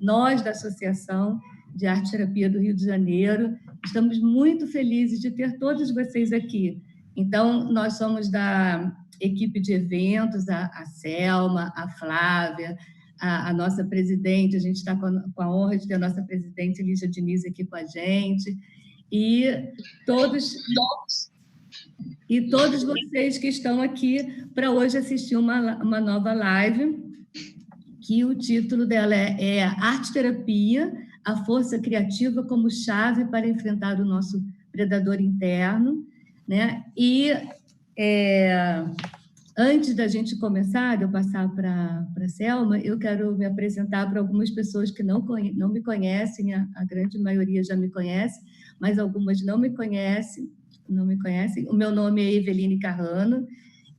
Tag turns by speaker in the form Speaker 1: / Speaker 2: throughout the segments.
Speaker 1: Nós, da Associação de Arte Terapia do Rio de Janeiro, estamos muito felizes de ter todos vocês aqui. Então, nós somos da equipe de eventos, a Selma, a Flávia, a nossa presidente, a gente está com a honra de ter a nossa presidente Lígia Diniz aqui com a gente, e todos vocês que estão aqui para hoje assistir uma nova live, que o título dela é Arte Terapia, a força criativa como chave para enfrentar o nosso predador interno, né? E antes da gente começar, de eu passar para a Selma, eu quero me apresentar para algumas pessoas que não me conhecem, a grande maioria já me conhece, mas algumas não me conhecem. O meu nome é Eveline Carrano,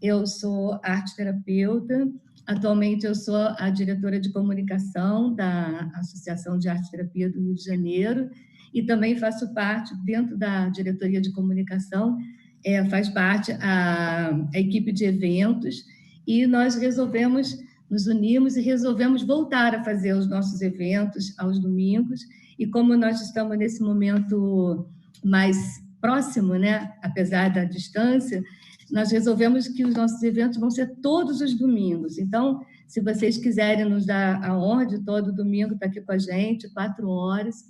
Speaker 1: eu sou arte terapeuta, atualmente eu sou a diretora de comunicação da Associação de Arte Terapia do Rio de Janeiro e também faço parte, dentro da diretoria de comunicação, faz parte a equipe de eventos, e nós nos unimos e resolvemos voltar a fazer os nossos eventos aos domingos, e como nós estamos nesse momento mais próximo, né, apesar da distância, nós resolvemos que os nossos eventos vão ser todos os domingos. Então, se vocês quiserem nos dar a honra de todo domingo estar aqui com a gente, 4 horas,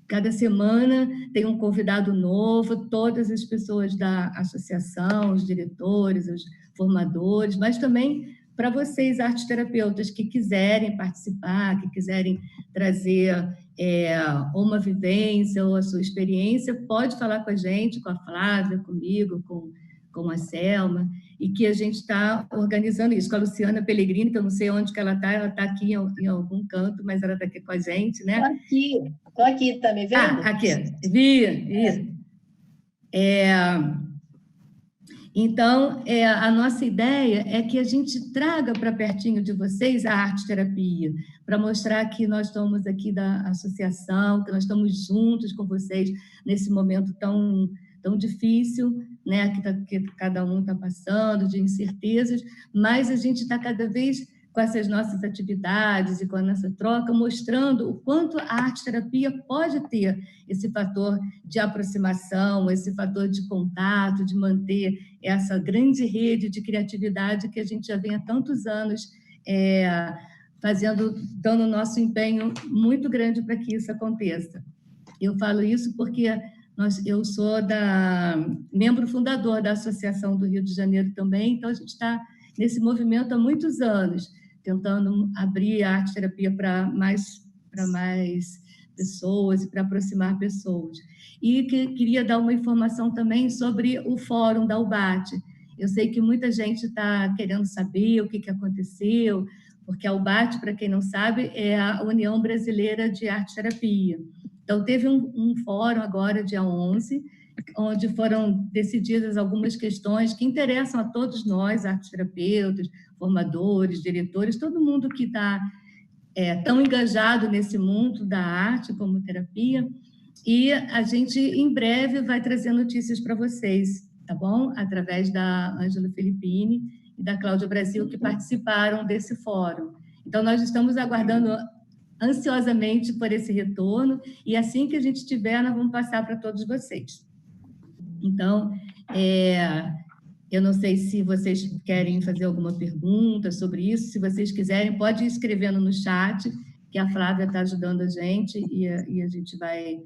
Speaker 1: cada semana tem um convidado novo, todas as pessoas da associação, os diretores, os formadores, mas também para vocês, arteterapeutas, que quiserem participar, que quiserem trazer uma vivência ou a sua experiência, pode falar com a gente, com a Flávia, comigo, com a Selma, e que a gente está organizando isso, com a Luciana Pellegrini, que eu não sei onde que ela está aqui em algum canto, mas ela está aqui com a gente, né?
Speaker 2: Estou aqui, tá me vendo?
Speaker 1: Aqui, vi. Então, a nossa ideia é que a gente traga para pertinho de vocês a arte-terapia, para mostrar que nós estamos aqui da associação, que nós estamos juntos com vocês nesse momento tão difícil, né, que cada um está passando, de incertezas, mas a gente está cada vez com essas nossas atividades e com a nossa troca, mostrando o quanto a arte-terapia pode ter esse fator de aproximação, esse fator de contato, de manter essa grande rede de criatividade que a gente já vem há tantos anos dando nosso empenho muito grande para que isso aconteça. Eu falo isso porque eu sou membro fundador da Associação do Rio de Janeiro também, então a gente está nesse movimento há muitos anos, tentando abrir a arte-terapia para mais pessoas e para aproximar pessoas. E queria dar uma informação também sobre o fórum da UBAT. Eu sei que muita gente está querendo saber o que aconteceu, porque a UBAT, para quem não sabe, é a União Brasileira de Arte-Terapia. Então, teve um fórum agora, dia 11, onde foram decididas algumas questões que interessam a todos nós, arteterapeutas, formadores, diretores, todo mundo que está tão engajado nesse mundo da arte como terapia, e a gente, em breve, vai trazer notícias para vocês, tá bom? Através da Ângela Filippini e da Cláudia Brasil, que participaram desse fórum. Então, nós estamos aguardando ansiosamente por esse retorno, e assim que a gente tiver, nós vamos passar para todos vocês. Então, eu não sei se vocês querem fazer alguma pergunta sobre isso. Se vocês quiserem, pode ir escrevendo no chat, que a Flávia está ajudando a gente, e a gente vai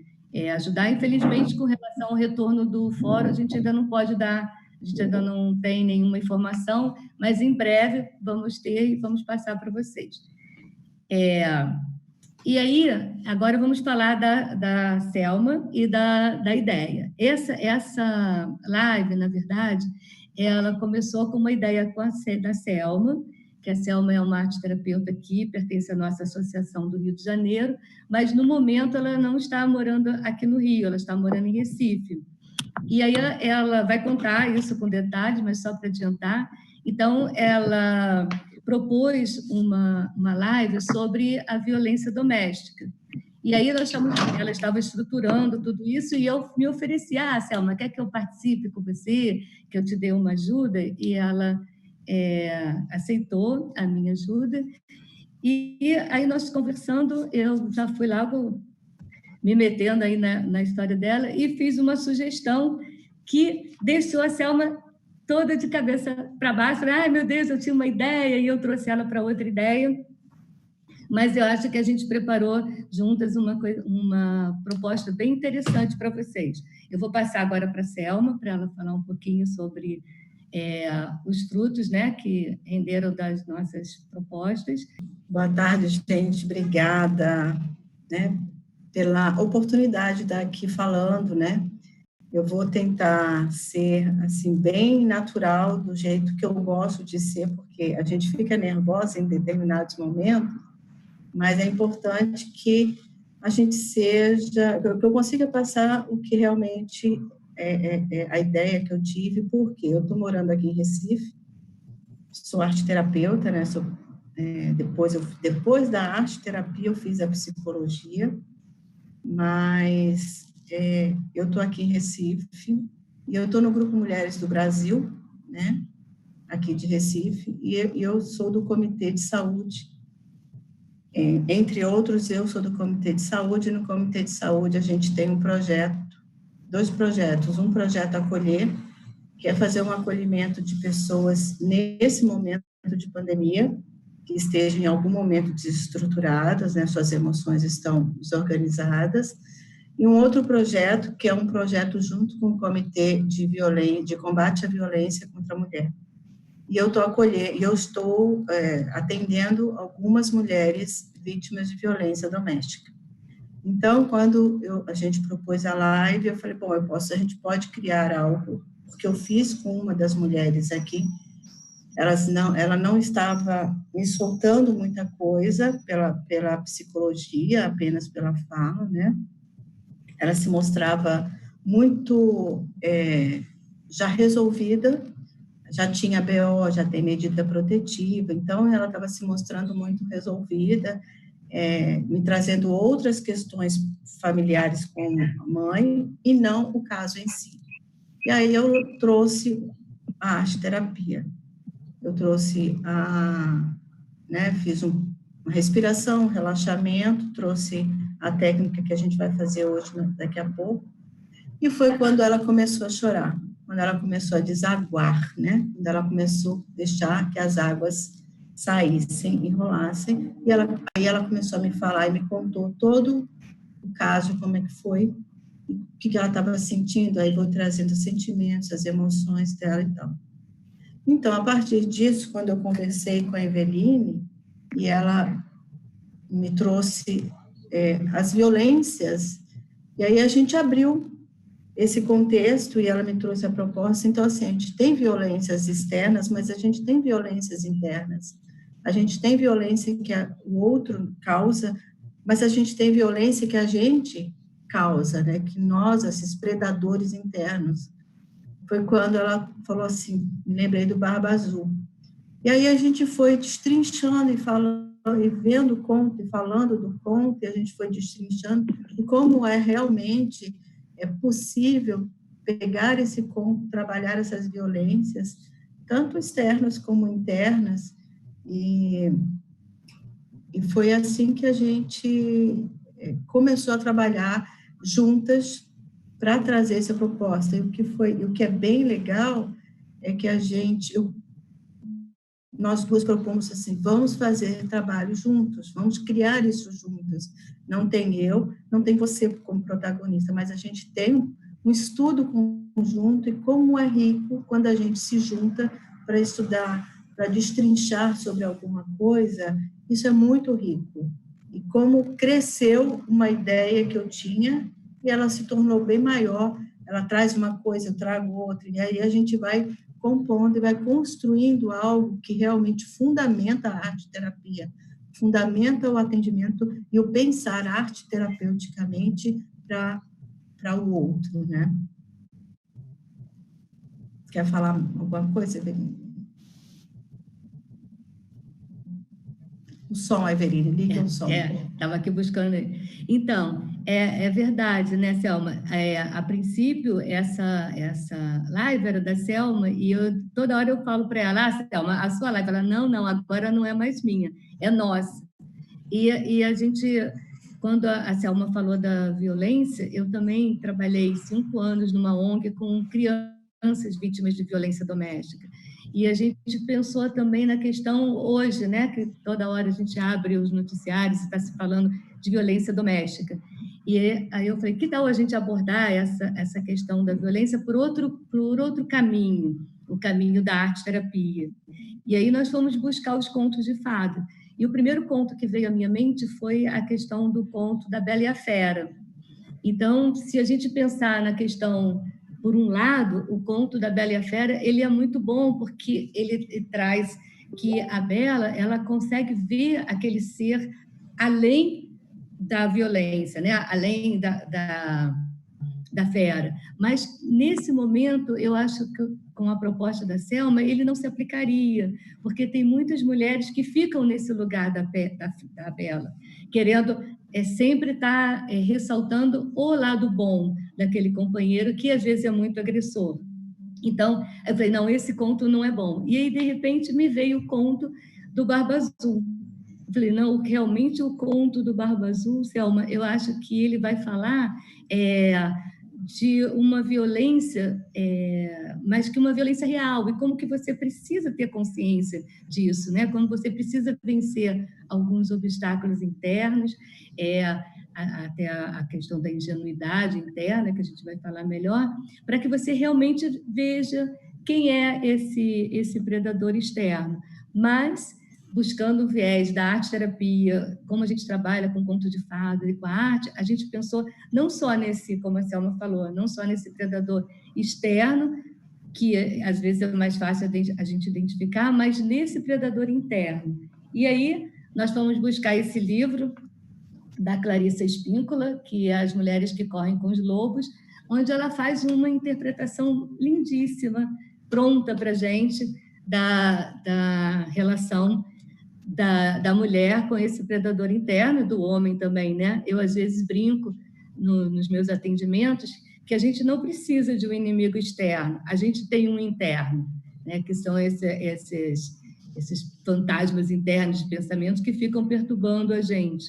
Speaker 1: ajudar. Infelizmente, com relação ao retorno do fórum, a gente ainda não pode dar, a gente ainda não tem nenhuma informação, mas em breve vamos ter e vamos passar para vocês. E aí, agora vamos falar da Selma e da ideia. Essa live, na verdade, ela começou com uma ideia da Selma, que a Selma é uma arte-terapeuta aqui, pertence à nossa associação do Rio de Janeiro, mas, no momento, ela não está morando aqui no Rio, ela está morando em Recife. E aí ela vai contar isso com detalhes, mas só para adiantar. Então, ela propôs uma live sobre a violência doméstica. E aí ela estava estruturando tudo isso, e eu me ofereci: Selma, quer que eu participe com você, que eu te dê uma ajuda? E ela aceitou a minha ajuda. E aí nós conversando, eu já fui logo me metendo aí na história dela e fiz uma sugestão que deixou a Selma toda de cabeça para baixo. Falei, ai, meu Deus, eu tinha uma ideia e eu trouxe ela para outra ideia. Mas eu acho que a gente preparou juntas uma proposta bem interessante para vocês. Eu vou passar agora para a Selma, para ela falar um pouquinho sobre os frutos, né, que renderam das nossas propostas.
Speaker 3: Boa tarde, gente. Obrigada, né, pela oportunidade de estar aqui falando, né? Eu vou tentar ser, assim, bem natural, do jeito que eu gosto de ser, porque a gente fica nervosa em determinados momentos, mas é importante que a gente seja, que eu consiga passar o que realmente é a ideia que eu tive, porque eu estou morando aqui em Recife, sou arte-terapeuta, né? Depois da arte-terapia eu fiz a psicologia, mas eu estou aqui em Recife e eu estou no Grupo Mulheres do Brasil, né? Aqui de Recife, e eu sou do Comitê de Saúde. Entre outros, eu sou do Comitê de Saúde, e no Comitê de Saúde a gente tem dois projetos. Um projeto Acolher, que é fazer um acolhimento de pessoas nesse momento de pandemia, que estejam em algum momento desestruturadas, né, suas emoções estão desorganizadas, e um outro projeto, que é um projeto junto com o Comitê de Combate à Violência contra a Mulher. E eu estou atendendo algumas mulheres vítimas de violência doméstica. Então, quando a gente propôs a live, eu falei, bom, a gente pode criar algo, porque eu fiz com uma das mulheres aqui, ela não estava me soltando muita coisa pela psicologia, apenas pela fala, né? Ela se mostrava muito já resolvida, já tinha BO, já tem medida protetiva, então ela estava se mostrando muito resolvida, me trazendo outras questões familiares como mãe, e não o caso em si. E aí eu trouxe a arte-terapia. Eu trouxe fiz uma respiração, um relaxamento, trouxe a técnica que a gente vai fazer hoje, daqui a pouco, e foi quando ela começou a chorar, quando ela começou a desaguar, né? Quando ela começou a deixar que as águas saíssem, enrolassem, e aí ela começou a me falar e me contou todo o caso, como é que foi, o que ela estava sentindo, aí vou trazendo os sentimentos, as emoções dela e tal. Então, a partir disso, quando eu conversei com a Eveline, e ela me trouxe as violências, e aí a gente abriu esse contexto, e ela me trouxe a proposta. Então, assim, a gente tem violências externas, mas a gente tem violências internas. A gente tem violência que o outro causa, mas a gente tem violência que a gente causa, né? Que nós, esses predadores internos. Foi quando ela falou assim, me lembrei do Barba Azul. E aí a gente foi destrinchando e falando, e vendo o conto, e falando do conto, e a gente foi destrinchando, e como realmente possível pegar esse conto, trabalhar essas violências, tanto externas como internas, e foi assim que a gente começou a trabalhar juntas para trazer essa proposta. E o que é bem legal é que nós duas propomos assim, vamos fazer trabalho juntos, vamos criar isso juntas. Não tem eu, não tem você como protagonista, mas a gente tem um estudo conjunto, e como é rico quando a gente se junta para estudar, para destrinchar sobre alguma coisa, isso é muito rico. E como cresceu uma ideia que eu tinha, e ela se tornou bem maior, ela traz uma coisa, eu trago outra, e aí a gente vai compondo e vai construindo algo que realmente fundamenta a arte-terapia, fundamenta o atendimento e o pensar arte-terapeuticamente para o outro, né? Quer falar alguma coisa, Eveline? O som, Eveline, liga o som.
Speaker 1: Estava aqui buscando. Então, é verdade, né, Selma? A princípio, essa live era da Selma, e toda hora eu falo para ela, Selma, a sua live. Ela, não, agora não é mais minha, é nossa. E a gente, quando a Selma falou da violência, eu também trabalhei 5 anos numa ONG com crianças vítimas de violência doméstica. E a gente pensou também na questão hoje, né, que toda hora a gente abre os noticiários e está se falando de violência doméstica. E aí eu falei, que tal a gente abordar essa questão da violência por outro caminho, o caminho da arte-terapia. E aí nós fomos buscar os contos de fada. E o primeiro conto que veio à minha mente foi a questão do conto da Bela e a Fera. Então, se a gente pensar na questão, por um lado, o conto da Bela e a Fera, ele é muito bom porque ele traz que a Bela, ela consegue ver aquele ser além da violência, né? Além da fera. Mas, nesse momento, eu acho que, com a proposta da Selma, ele não se aplicaria, porque tem muitas mulheres que ficam nesse lugar da Bela, querendo sempre estar ressaltando o lado bom daquele companheiro, que às vezes é muito agressor. Então, eu falei, não, esse conto não é bom. E aí, de repente, me veio o conto do Barba Azul. Eu falei, não, realmente o conto do Barba Azul, Selma, eu acho que ele vai falar de uma violência, mas que uma violência real, e como que você precisa ter consciência disso, né? Como você precisa vencer alguns obstáculos internos, até a questão da ingenuidade interna, que a gente vai falar melhor, para que você realmente veja quem é esse predador externo. Mas buscando o viés da arte-terapia, como a gente trabalha com conto de fada e com a arte, a gente pensou não só nesse, como a Selma falou, não só nesse predador externo, que às vezes é mais fácil a gente identificar, mas nesse predador interno. E aí nós fomos buscar esse livro da Clarissa Espíncola, que é As Mulheres que Correm com os Lobos, onde ela faz uma interpretação lindíssima, pronta para a gente, da relação da mulher com esse predador interno, do homem também, né? Eu, às vezes, brinco nos meus atendimentos que a gente não precisa de um inimigo externo, a gente tem um interno, né? Que são esses fantasmas internos de pensamentos que ficam perturbando a gente.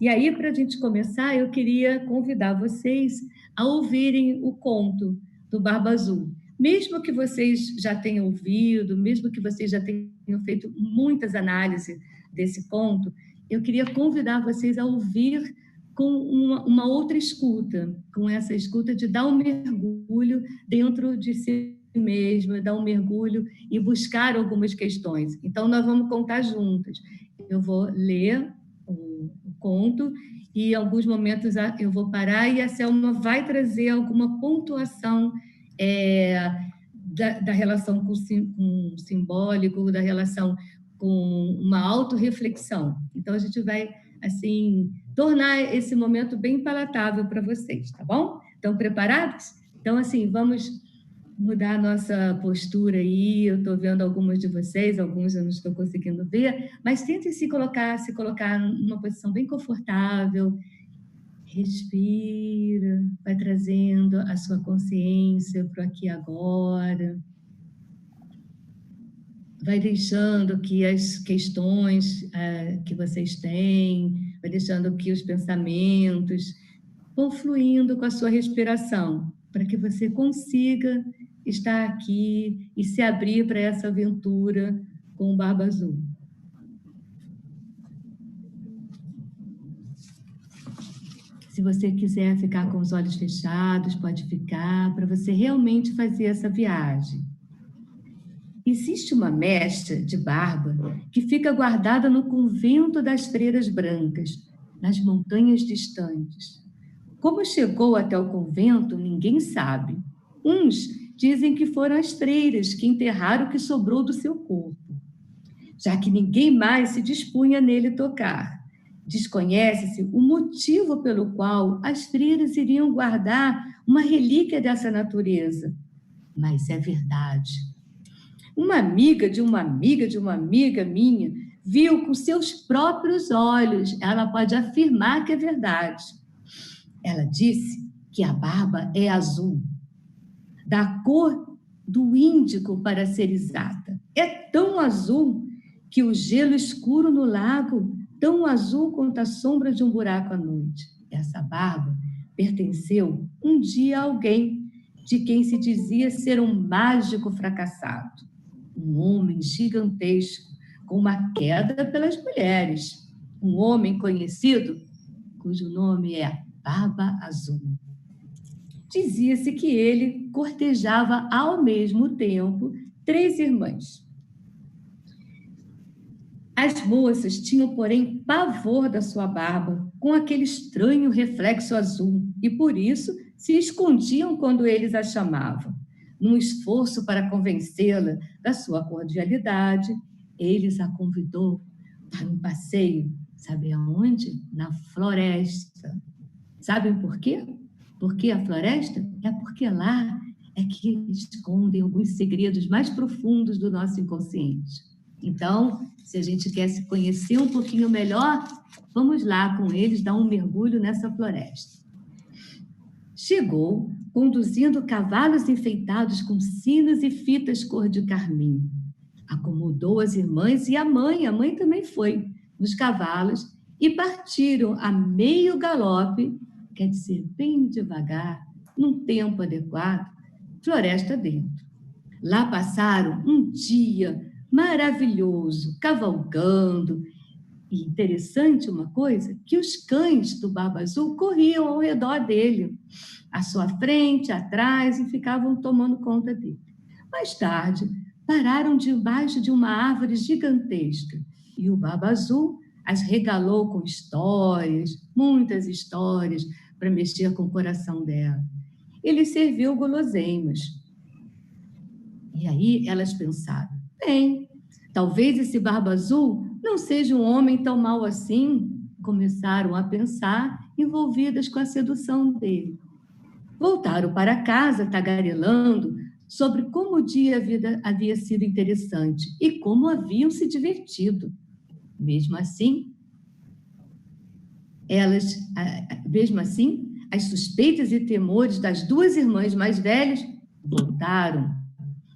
Speaker 1: E aí, para a gente começar, eu queria convidar vocês a ouvirem o conto do Barba Azul. Mesmo que vocês já tenham ouvido, mesmo que vocês já tenham feito muitas análises desse conto, eu queria convidar vocês a ouvir com uma outra escuta, com essa escuta de dar um mergulho dentro de si mesmo, dar um mergulho e buscar algumas questões. Então, nós vamos contar juntas. Eu vou ler o conto e, em alguns momentos, eu vou parar e a Selma vai trazer alguma pontuação da relação com o simbólico, da relação com uma autorreflexão. Então, a gente vai, assim, tornar esse momento bem palatável para vocês, tá bom? Estão preparados? Então, assim, vamos mudar a nossa postura aí. Eu estou vendo algumas de vocês, alguns eu não estou conseguindo ver, mas tentem se colocar numa posição bem confortável. Respira, vai trazendo a sua consciência para o aqui e agora. Vai deixando que as questões que vocês têm, vai deixando que os pensamentos vão fluindo com a sua respiração, para que você consiga estar aqui e se abrir para essa aventura com o Barba Azul. Se você quiser ficar com os olhos fechados, pode ficar, para você realmente fazer essa viagem. Existe uma mecha de barba que fica guardada no convento das Freiras Brancas, nas montanhas distantes. Como chegou até o convento, ninguém sabe. Uns dizem que foram as freiras que enterraram o que sobrou do seu corpo, já que ninguém mais se dispunha nele tocar. Desconhece-se o motivo pelo qual as freiras iriam guardar uma relíquia dessa natureza. Mas é verdade. Uma amiga de uma amiga de uma amiga minha viu com seus próprios olhos. Ela pode afirmar que é verdade. Ela disse que a barba é azul, da cor do índico, para ser exata. É tão azul que o gelo escuro no lago tão azul quanto a sombra de um buraco à noite. Essa barba pertenceu um dia a alguém de quem se dizia ser um mágico fracassado, um homem gigantesco com uma queda pelas mulheres, um homem conhecido cujo nome é Barba Azul. Dizia-se que ele cortejava ao mesmo tempo 3 irmãs. As moças tinham, porém, pavor da sua barba, com aquele estranho reflexo azul, e por isso se escondiam quando eles a chamavam. Num esforço para convencê-la da sua cordialidade, eles a convidou para um passeio, sabe aonde? Na floresta. Sabem por quê? Por que a floresta? É porque lá é que escondem alguns segredos mais profundos do nosso inconsciente. Então, se a gente quer se conhecer um pouquinho melhor, vamos lá com eles dar um mergulho nessa floresta. Chegou, conduzindo cavalos enfeitados com sinos e fitas cor de carmim. Acomodou as irmãs e a mãe também foi, nos cavalos, e partiram a meio galope, quer dizer, bem devagar, num tempo adequado, floresta dentro. Lá passaram um dia maravilhoso, cavalgando. E interessante uma coisa, que os cães do Barba Azul corriam ao redor dele, à sua frente, atrás, e ficavam tomando conta dele. Mais tarde, pararam debaixo de uma árvore gigantesca, e o Barba Azul as regalou com histórias, muitas histórias, para mexer com o coração dela. Ele serviu guloseimas. E aí elas pensaram, bem, talvez esse Barba Azul não seja um homem tão mau assim. Começaram a pensar, envolvidas com a sedução dele. Voltaram para casa, tagarelando sobre como o dia havia sido interessante e como haviam se divertido. Mesmo assim, as suspeitas e temores das 2 irmãs mais velhas voltaram.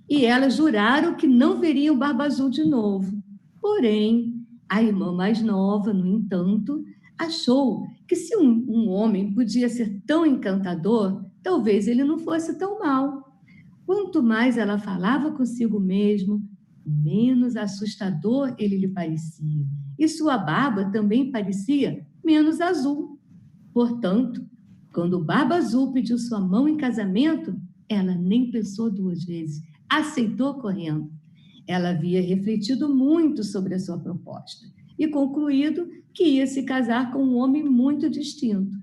Speaker 1: E elas juraram que não veriam o Barba Azul de novo. Porém, a irmã mais nova, no entanto, achou que se um homem podia ser tão encantador, talvez ele não fosse tão mau. Quanto mais ela falava consigo mesmo, menos assustador ele lhe parecia. E sua barba também parecia menos azul. Portanto, quando o Barba Azul pediu sua mão em casamento, ela nem pensou 2 vezes. Aceitou correndo. Ela havia refletido muito sobre a sua proposta e concluído que ia se casar com um homem muito distinto.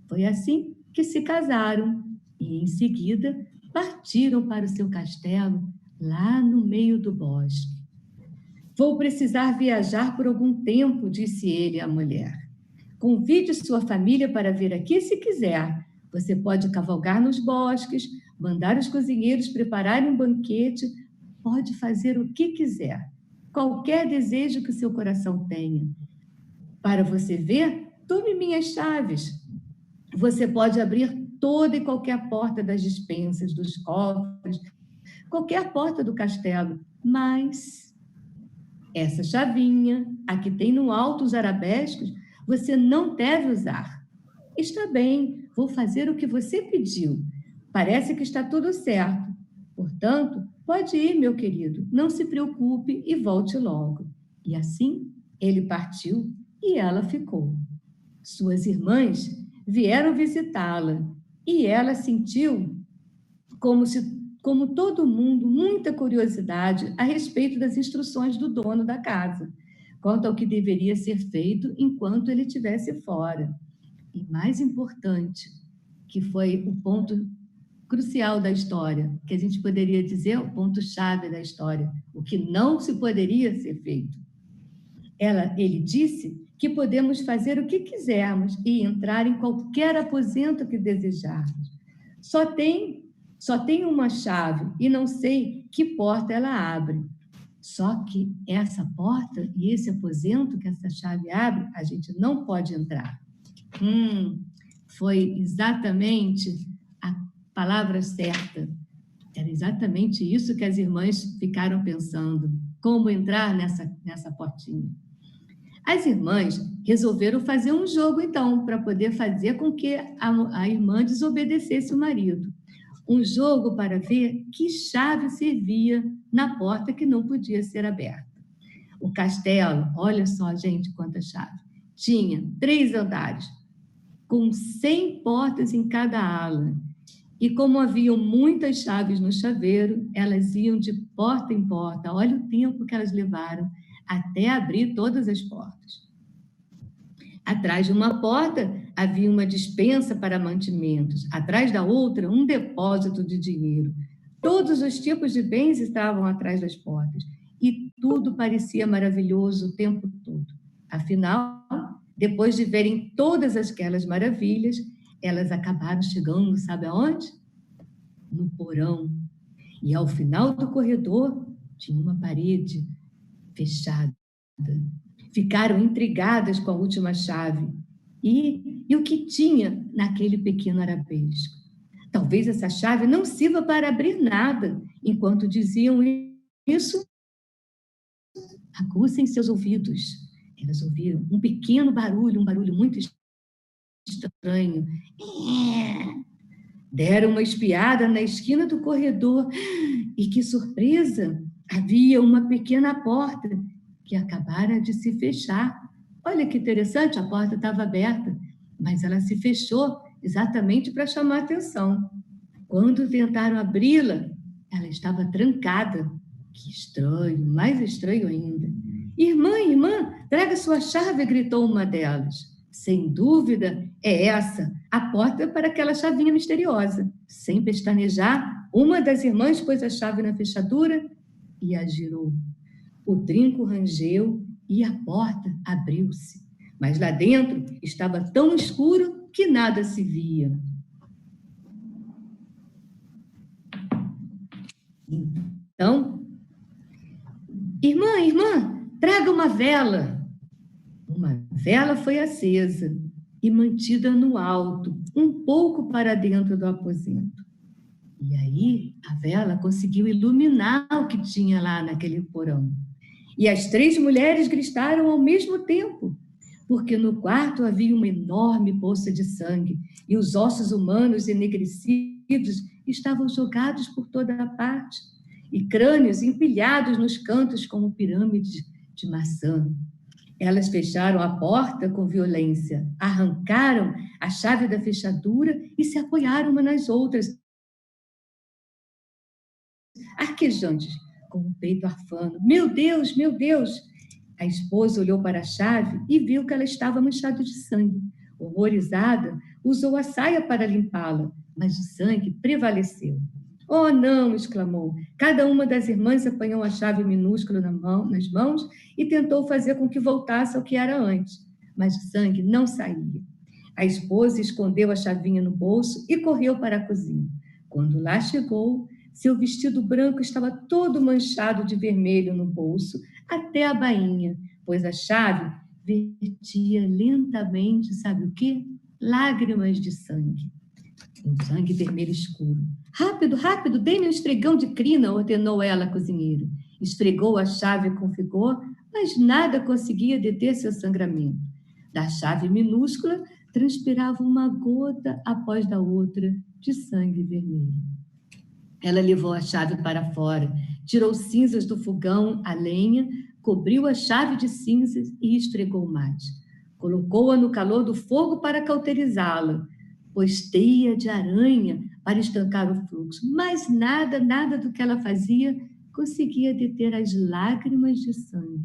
Speaker 1: Foi assim que se casaram e, em seguida, partiram para o seu castelo, lá no meio do bosque. Vou precisar viajar por algum tempo, disse ele à mulher. Convide sua família para vir aqui se quiser. Você pode cavalgar nos bosques, mandar os cozinheiros prepararem um banquete, pode fazer o que quiser, qualquer desejo que o seu coração tenha. Para você ver, tome minhas chaves. Você pode abrir toda e qualquer porta das despensas, dos cofres, qualquer porta do castelo, mas essa chavinha, a que tem no alto os arabescos, você não deve usar. Está bem, vou fazer o que você pediu. Parece que está tudo certo. Portanto, pode ir, meu querido, não se preocupe e volte logo. E assim, ele partiu e ela ficou. Suas irmãs vieram visitá-la e ela sentiu, como todo mundo, muita curiosidade a respeito das instruções do dono da casa, quanto ao que deveria ser feito enquanto ele estivesse fora. E mais importante, que foi o ponto crucial da história, que a gente poderia dizer o ponto-chave da história, o que não se poderia ser feito. Ele disse que podemos fazer o que quisermos e entrar em qualquer aposento que desejarmos. Só tem uma chave e não sei que porta ela abre. Só que essa porta e esse aposento que essa chave abre, a gente não pode entrar. Foi exatamente a palavra certa. Era exatamente isso que as irmãs ficaram pensando. Como entrar nessa portinha? As irmãs resolveram fazer um jogo, então, para poder fazer com que a irmã desobedecesse o marido. Um jogo para ver que chave servia na porta que não podia ser aberta. O castelo, olha só, gente, quanta chave. Tinha 3 andares, com 100 portas em cada ala. E como haviam muitas chaves no chaveiro, elas iam de porta em porta. Olha o tempo que elas levaram até abrir todas as portas. Atrás de uma porta havia uma despensa para mantimentos. Atrás da outra, um depósito de dinheiro. Todos os tipos de bens estavam atrás das portas. E tudo parecia maravilhoso o tempo todo. Afinal, depois de verem todas aquelas maravilhas, elas acabaram chegando, sabe aonde? No porão. E ao final do corredor, tinha uma parede fechada. Ficaram intrigadas com a última chave. E o que tinha naquele pequeno arabesco? Talvez essa chave não sirva para abrir nada. Enquanto diziam isso, aguçem seus ouvidos. Elas ouviram um pequeno barulho, um barulho muito estranho. Deram uma espiada na esquina do corredor e, que surpresa, havia uma pequena porta que acabara de se fechar. Olha que interessante, a porta estava aberta, mas ela se fechou exatamente para chamar a atenção. Quando tentaram abri-la, ela estava trancada. Que estranho, mais estranho ainda. Irmã, traga sua chave, gritou uma delas. Sem dúvida, é essa, a porta para aquela chavinha misteriosa. Sem pestanejar, uma das irmãs pôs a chave na fechadura e a girou. O trinco rangeu e a porta abriu-se. Mas lá dentro estava tão escuro que nada se via. Então, irmã, traga uma vela. Uma vela foi acesa e mantida no alto, um pouco para dentro do aposento. E aí a vela conseguiu iluminar o que tinha lá naquele porão. E as 3 mulheres gritaram ao mesmo tempo, porque no quarto havia uma enorme poça de sangue e os ossos humanos enegrecidos estavam jogados por toda a parte e crânios empilhados nos cantos como pirâmides de maçã. Elas fecharam a porta com violência, arrancaram a chave da fechadura e se apoiaram umas nas outras, arquejantes, com o peito arfando. Meu Deus! A esposa olhou para a chave e viu que ela estava manchada de sangue. Horrorizada, usou a saia para limpá-la, mas o sangue prevaleceu. Oh, não! Exclamou. Cada uma das irmãs apanhou a chave minúscula nas mãos e tentou fazer com que voltasse ao que era antes, mas o sangue não saía. A esposa escondeu a chavinha no bolso e correu para a cozinha. Quando lá chegou, seu vestido branco estava todo manchado de vermelho no bolso, até a bainha, pois a chave vertia lentamente, sabe o quê? Lágrimas de sangue. Um sangue vermelho escuro. Rápido, dê-me um esfregão de crina, ordenou ela à cozinheira. Esfregou a chave com vigor, mas nada conseguia deter seu sangramento. Da chave minúscula, transpirava uma gota após da outra de sangue vermelho. Ela levou a chave para fora, tirou cinzas do fogão, a lenha, cobriu a chave de cinzas e esfregou mais. Colocou-a no calor do fogo para cauterizá-la, pôs teia de aranha para estancar o fluxo, mas nada do que ela fazia conseguia deter as lágrimas de sangue.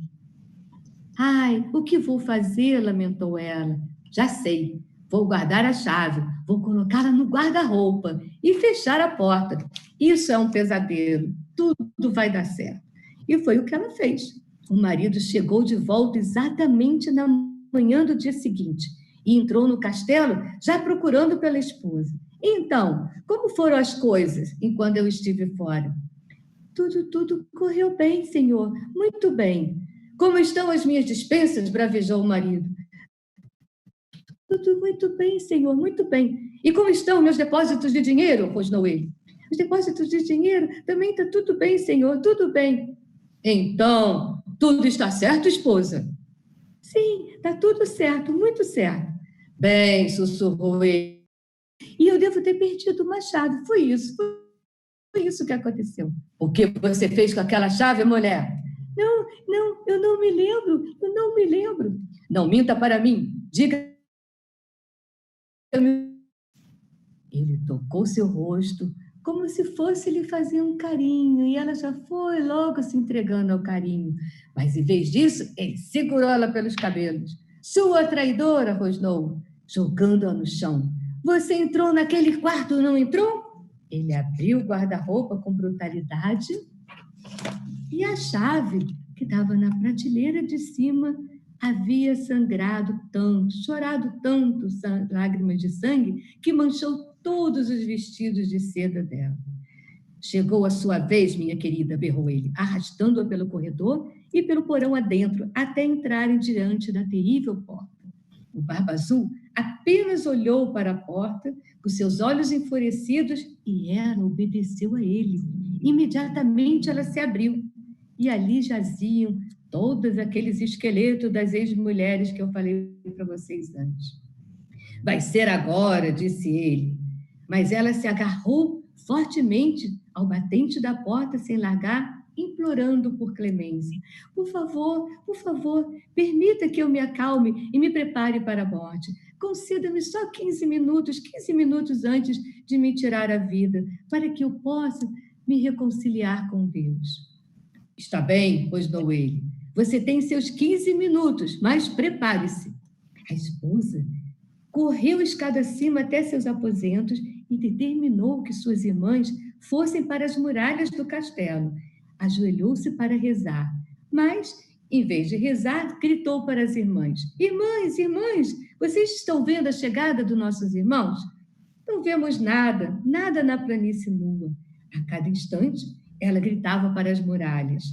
Speaker 1: Ai, o que vou fazer? Lamentou ela. Já sei, vou guardar a chave, vou colocá-la no guarda-roupa e fechar a porta. Isso é um pesadelo, tudo vai dar certo. E foi o que ela fez. O marido chegou de volta exatamente na manhã do dia seguinte e entrou no castelo já procurando pela esposa. Então, como foram as coisas enquanto eu estive fora? Tudo correu bem, senhor, muito bem. Como estão as minhas despensas? Bravejou o marido. Tudo muito bem, senhor, muito bem. E como estão meus depósitos de dinheiro? Rosnou ele. Os depósitos de dinheiro também está tudo bem, senhor, tudo bem. Então, tudo está certo, esposa? Sim, está tudo certo, muito certo. Bem, sussurrou ele. E eu devo ter perdido uma chave. Foi isso que aconteceu. O que você fez com aquela chave, mulher? Não, eu não me lembro. Não minta para mim. Diga. Ele tocou seu rosto como se fosse lhe fazer um carinho, e ela já foi logo se entregando ao carinho. Mas, em vez disso, ele segurou ela pelos cabelos. Sua traidora, rosnou, jogando-a no chão. Você entrou naquele quarto, não entrou? Ele abriu o guarda-roupa com brutalidade e a chave, que estava na prateleira de cima, havia sangrado tanto, chorado tanto, lágrimas de sangue, que manchou todos os vestidos de seda dela. Chegou a sua vez, minha querida, berrou ele, arrastando-a pelo corredor e pelo porão adentro, até entrarem diante da terrível porta. O Barba Azul apenas olhou para a porta, com seus olhos enfurecidos, e ela obedeceu a ele. Imediatamente ela se abriu, e ali jaziam todos aqueles esqueletos das ex-mulheres que eu falei para vocês antes. Vai ser agora, disse ele. Mas ela se agarrou fortemente ao batente da porta sem largar, implorando por clemência. Por favor, permita que eu me acalme e me prepare para a morte. Conceda-me só 15 minutos antes de me tirar a vida, para que eu possa me reconciliar com Deus. Está bem, rosnou ele. Você tem seus 15 minutos, mas prepare-se. A esposa correu escada acima até seus aposentos e determinou que suas irmãs fossem para as muralhas do castelo. Ajoelhou-se para rezar, mas, em vez de rezar, gritou para as irmãs: Irmãs, vocês estão vendo a chegada dos nossos irmãos? Não vemos nada na planície nua. A cada instante, ela gritava para as muralhas: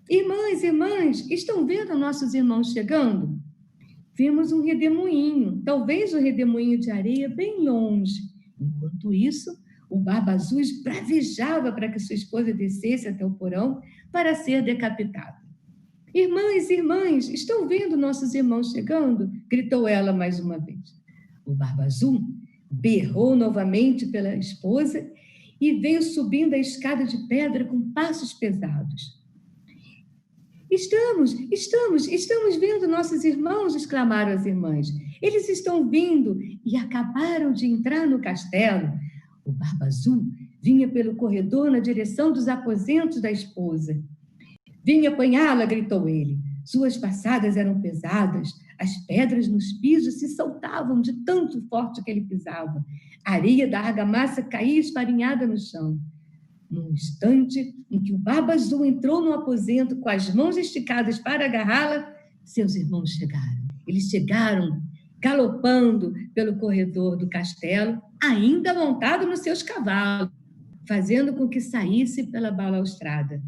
Speaker 1: Irmãs, estão vendo nossos irmãos chegando? Vimos um redemoinho, talvez um redemoinho de areia bem longe. Enquanto isso, o Barba Azul esbravejava para que sua esposa descesse até o porão para ser decapitada. Irmãs, estão vendo nossos irmãos chegando? Gritou ela mais uma vez. O Barba Azul berrou novamente pela esposa e veio subindo a escada de pedra com passos pesados. Estamos vendo nossos irmãos, exclamaram as irmãs. Eles estão vindo e acabaram de entrar no castelo. O Barba Azul vinha pelo corredor na direção dos aposentos da esposa. Vim apanhá-la, gritou ele. Suas passadas eram pesadas, as pedras nos pisos se soltavam de tanto forte que ele pisava. A areia da argamassa caía esparinhada no chão. Num instante em que o Barba Azul entrou no aposento com as mãos esticadas para agarrá-la, seus irmãos chegaram. Eles chegaram galopando pelo corredor do castelo, ainda montado nos seus cavalos, fazendo com que saísse pela balaustrada.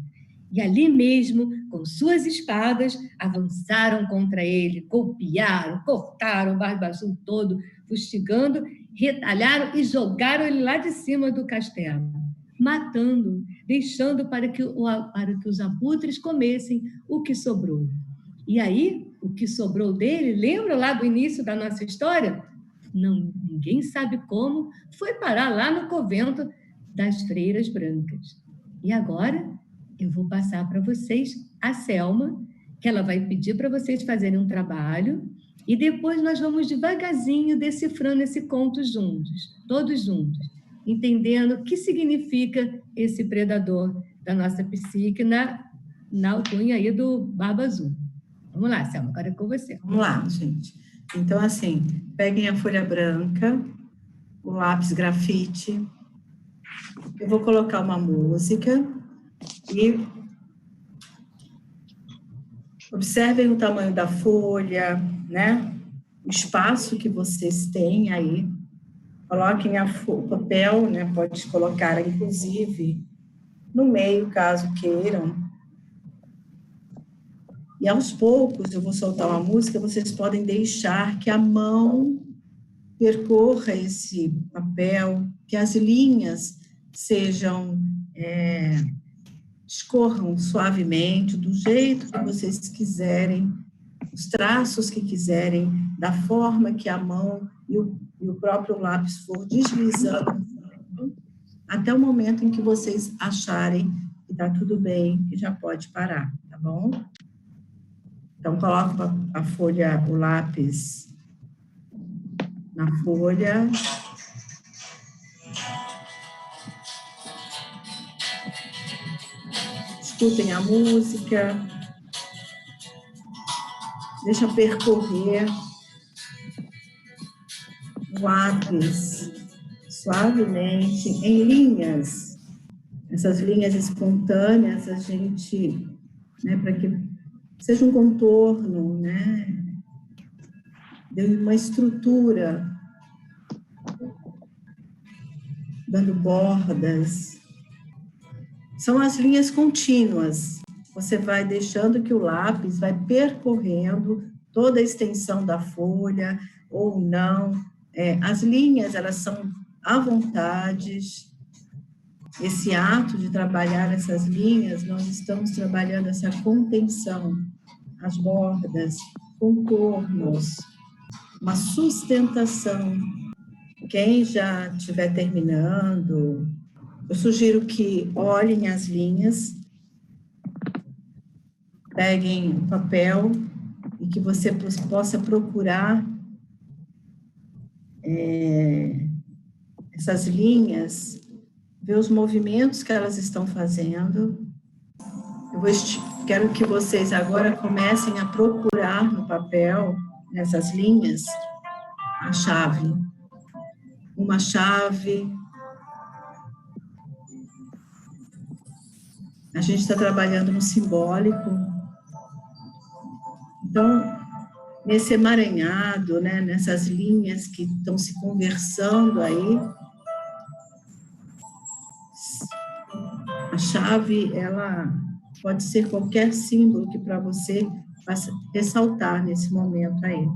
Speaker 1: E ali mesmo, com suas espadas, avançaram contra ele, golpearam, cortaram o Barba Azul todo, fustigando, retalharam e jogaram ele lá de cima do castelo, matando, deixando para que os abutres comessem o que sobrou. E aí, o que sobrou dele, lembra lá do início da nossa história? Não, ninguém sabe como, foi parar lá no convento das Freiras Brancas. E agora, eu vou passar para vocês a Selma, que ela vai pedir para vocês fazerem um trabalho, e depois nós vamos devagarzinho decifrando esse conto juntos, todos juntos, entendendo o que significa esse predador da nossa psique na alcunha aí do Barba Azul. Vamos lá, Selma, agora é com você.
Speaker 3: Vamos lá, gente. Então, assim, peguem a folha branca, o lápis grafite, eu vou colocar uma música e observem o tamanho da folha, né? O espaço que vocês têm aí. Coloquem o papel, né? Pode colocar, inclusive, no meio, caso queiram. E aos poucos, eu vou soltar uma música, vocês podem deixar que a mão percorra esse papel, que as linhas escorram suavemente, do jeito que vocês quiserem, os traços que quiserem, da forma que a mão e o próprio lápis for deslizando, até o momento em que vocês acharem que está tudo bem, que já pode parar, tá bom? Então, coloco a folha, o lápis na folha. Escutem a música. Deixa percorrer o lápis suavemente em linhas. Essas linhas espontâneas, a gente, né, para que seja um contorno, né, dê uma estrutura, dando bordas. São as linhas contínuas. Você vai deixando que o lápis vai percorrendo toda a extensão da folha, ou não. As linhas, elas são à vontade. Esse ato de trabalhar essas linhas, nós estamos trabalhando essa contenção, as bordas, contornos, uma sustentação. Quem já estiver terminando, eu sugiro que olhem as linhas, peguem o papel e que você possa procurar essas linhas, ver os movimentos que elas estão fazendo. Quero que vocês agora comecem a procurar no papel, nessas linhas, a chave. Uma chave. A gente está trabalhando no simbólico. Então, nesse emaranhado, né, nessas linhas que estão se conversando aí, a chave, ela pode ser qualquer símbolo que para você faça ressaltar nesse momento aí.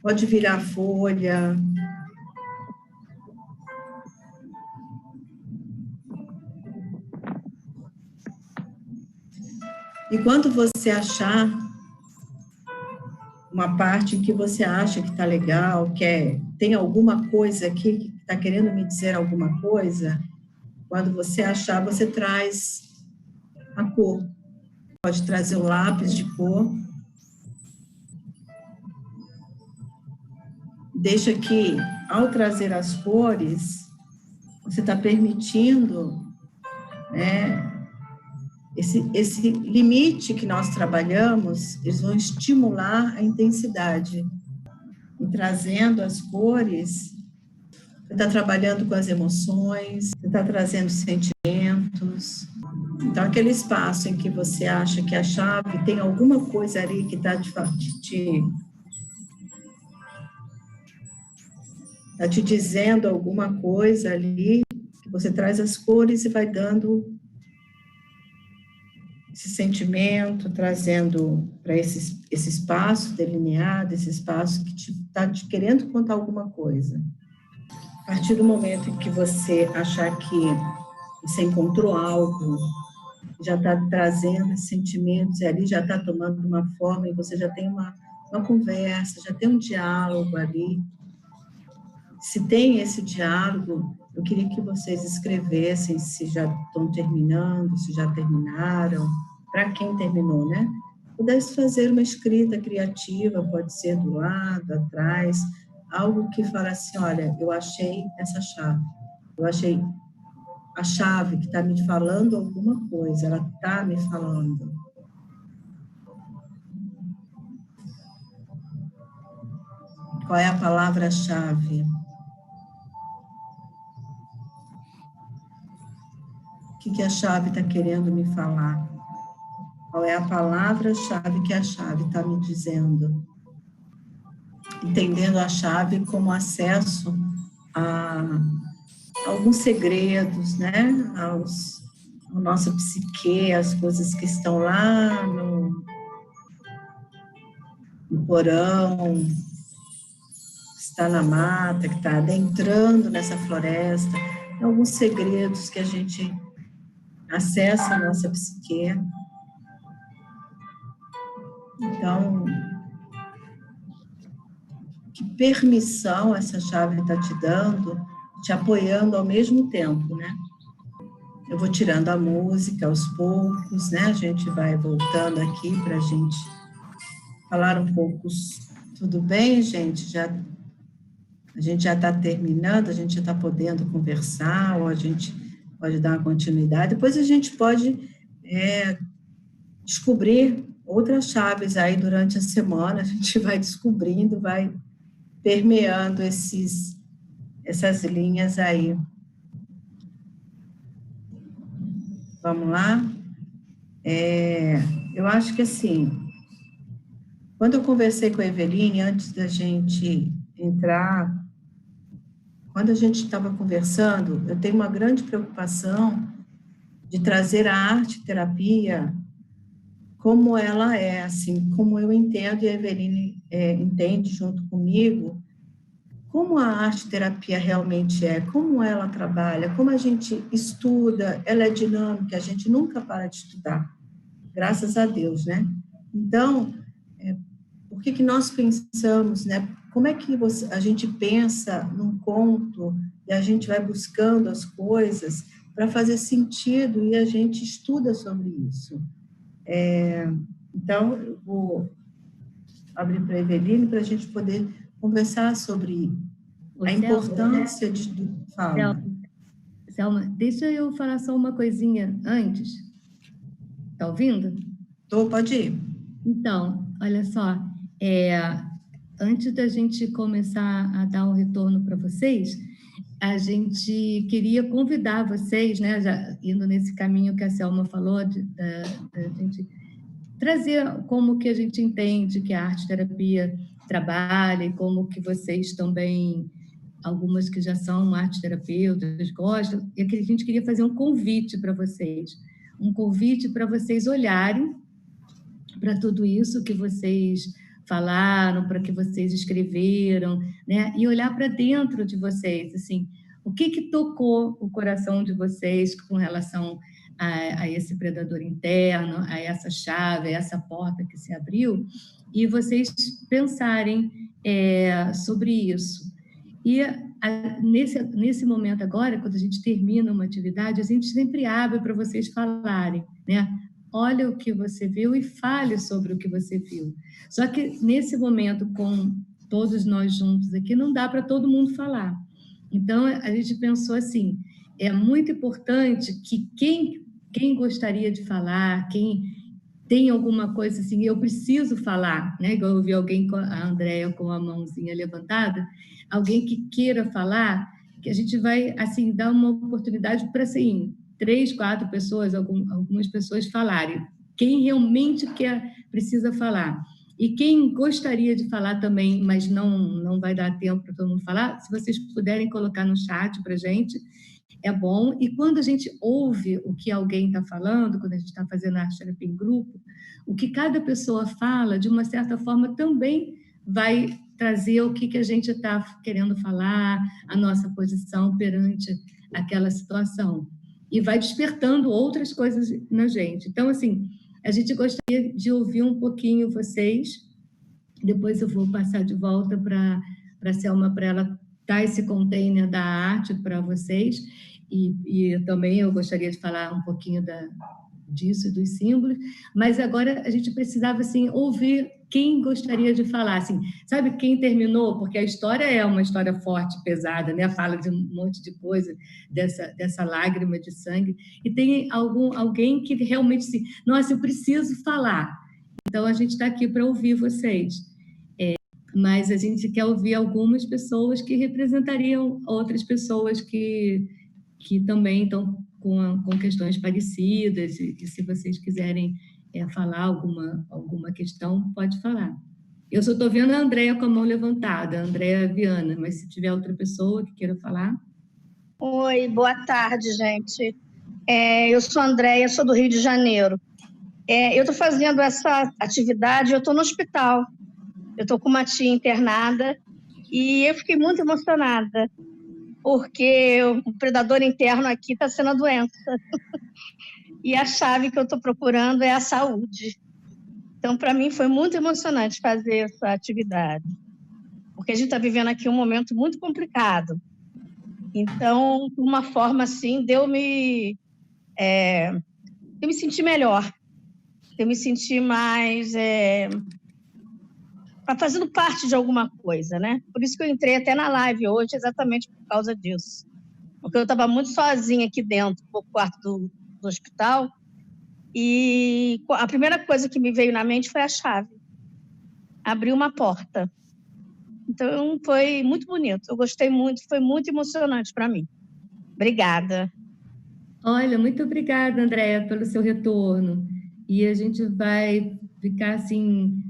Speaker 3: Pode virar folha. E quando você achar uma parte em que você acha que está legal, tem alguma coisa aqui que está querendo me dizer alguma coisa, quando você achar, você traz a cor. Pode trazer o lápis de cor. Deixa que, ao trazer as cores, você está permitindo, né, esse limite que nós trabalhamos, eles vão estimular a intensidade. E trazendo as cores, você está trabalhando com as emoções, você está trazendo sentimentos. Então, aquele espaço em que você acha que a chave tem alguma coisa ali que está te dizendo alguma coisa ali, que você traz as cores e vai dando esse sentimento, trazendo para esse espaço delineado, esse espaço que está te querendo contar alguma coisa. A partir do momento em que você achar que você encontrou algo, já está trazendo esses sentimentos, e ali já está tomando uma forma, e você já tem uma conversa, já tem um diálogo ali. Se tem esse diálogo, eu queria que vocês escrevessem se já estão terminando, se já terminaram, para quem terminou, né? Pudesse fazer uma escrita criativa, pode ser do lado, atrás, algo que fala assim, olha, eu achei essa chave, eu achei a chave que está me falando alguma coisa, ela está me falando. Qual é a palavra-chave? O que a chave está querendo me falar? Qual é a palavra-chave que a chave está me dizendo? Entendendo a chave como acesso a alguns segredos, né? A nossa psique, as coisas que estão lá no porão, que está na mata, que está adentrando nessa floresta, alguns segredos que a gente acessa a nossa psique. Então, que permissão essa chave está te dando, te apoiando ao mesmo tempo, né? Eu vou tirando a música aos poucos, né? A gente vai voltando aqui para a gente falar um pouco. Tudo bem, gente? A gente já está terminando, a gente já está podendo conversar, ou a gente pode dar uma continuidade. Depois a gente pode descobrir outras chaves aí durante a semana, a gente vai descobrindo, vai permeando essas linhas aí. Vamos lá? Eu acho que assim, quando eu conversei com a Eveline, antes da gente entrar, quando a gente estava conversando, eu tenho uma grande preocupação de trazer a arte-terapia como ela é, assim, como eu entendo e a Eveline entende junto comigo, como a arte-terapia realmente é, como ela trabalha, como a gente estuda, ela é dinâmica, a gente nunca para de estudar, graças a Deus, né? Então, por que nós pensamos, né? Como é que a gente pensa num conto e a gente vai buscando as coisas para fazer sentido e a gente estuda sobre isso? Então, eu vou abrir para a Eveline para a gente poder conversar sobre a importância de... Fala.
Speaker 1: Selma, deixa eu falar só uma coisinha antes. Está ouvindo?
Speaker 3: Tô, pode ir.
Speaker 1: Então, olha só, antes da gente começar a dar um retorno para vocês, a gente queria convidar vocês, né, já indo nesse caminho que a Selma falou, da gente trazer como que a gente entende que a arte-terapia trabalha e como que vocês também, algumas que já são arte-terapeutas, gostam, e que a gente queria fazer um convite para vocês olharem para tudo isso que vocês falaram, para que vocês escreveram, né? E olhar para dentro de vocês, assim, o que tocou o coração de vocês com relação a esse predador interno, a essa chave, a essa porta que se abriu, e vocês pensarem sobre isso. E nesse momento agora, quando a gente termina uma atividade, a gente sempre abre para vocês falarem, né? Olha o que você viu e fale sobre o que você viu. Só que nesse momento, com todos nós juntos aqui, não dá para todo mundo falar. Então, a gente pensou assim, é muito importante que quem gostaria de falar, quem tem alguma coisa assim, eu preciso falar, né? Igual eu vi alguém, a Andréia com a mãozinha levantada, alguém que queira falar, que a gente vai, assim, dar uma oportunidade para, assim, 3, 4 pessoas, algumas pessoas falarem. Quem realmente precisa falar. E quem gostaria de falar também, mas não vai dar tempo para todo mundo falar, se vocês puderem colocar no chat para a gente, é bom. E quando a gente ouve o que alguém está falando, quando a gente está fazendo arte-terapia em grupo, o que cada pessoa fala, de uma certa forma, também vai trazer o que a gente está querendo falar, a nossa posição perante aquela situação. E vai despertando outras coisas na gente. Então, assim, a gente gostaria de ouvir um pouquinho vocês, depois eu vou passar de volta para a Selma, para ela dar esse container da arte para vocês, e também eu gostaria de falar um pouquinho disso, dos símbolos, mas agora a gente precisava, assim, ouvir quem gostaria de falar, assim, sabe quem terminou? Porque a história é uma história forte, pesada, né? Fala de um monte de coisa, dessa lágrima de sangue, e tem alguém que realmente, assim, nossa, eu preciso falar. Então, a gente está aqui para ouvir vocês. Mas a gente quer ouvir algumas pessoas que representariam outras pessoas que também estão com questões parecidas, e se vocês quiserem falar alguma questão, pode falar. Eu só estou vendo a Andréia com a mão levantada, a Andréia Viana, mas se tiver outra pessoa que queira falar...
Speaker 4: Oi, boa tarde, gente. Eu sou a Andréia, sou do Rio de Janeiro. Eu estou fazendo essa atividade, eu estou no hospital, eu estou com uma tia internada, e eu fiquei muito emocionada, porque o predador interno aqui está sendo a doença. E a chave que eu estou procurando é a saúde. Então, para mim, foi muito emocionante fazer essa atividade, porque a gente está vivendo aqui um momento muito complicado. Então, de uma forma assim, eu me senti melhor, eu me senti mais fazendo parte de alguma coisa, né? Por isso que eu entrei até na live hoje, exatamente por causa disso. Porque eu estava muito sozinha aqui dentro, no quarto do hospital, e a primeira coisa que me veio na mente foi a chave. Abrir uma porta. Então, foi muito bonito. Eu gostei muito, foi muito emocionante para mim. Obrigada.
Speaker 1: Olha, muito obrigada, Andréia, pelo seu retorno. E a gente vai ficar assim,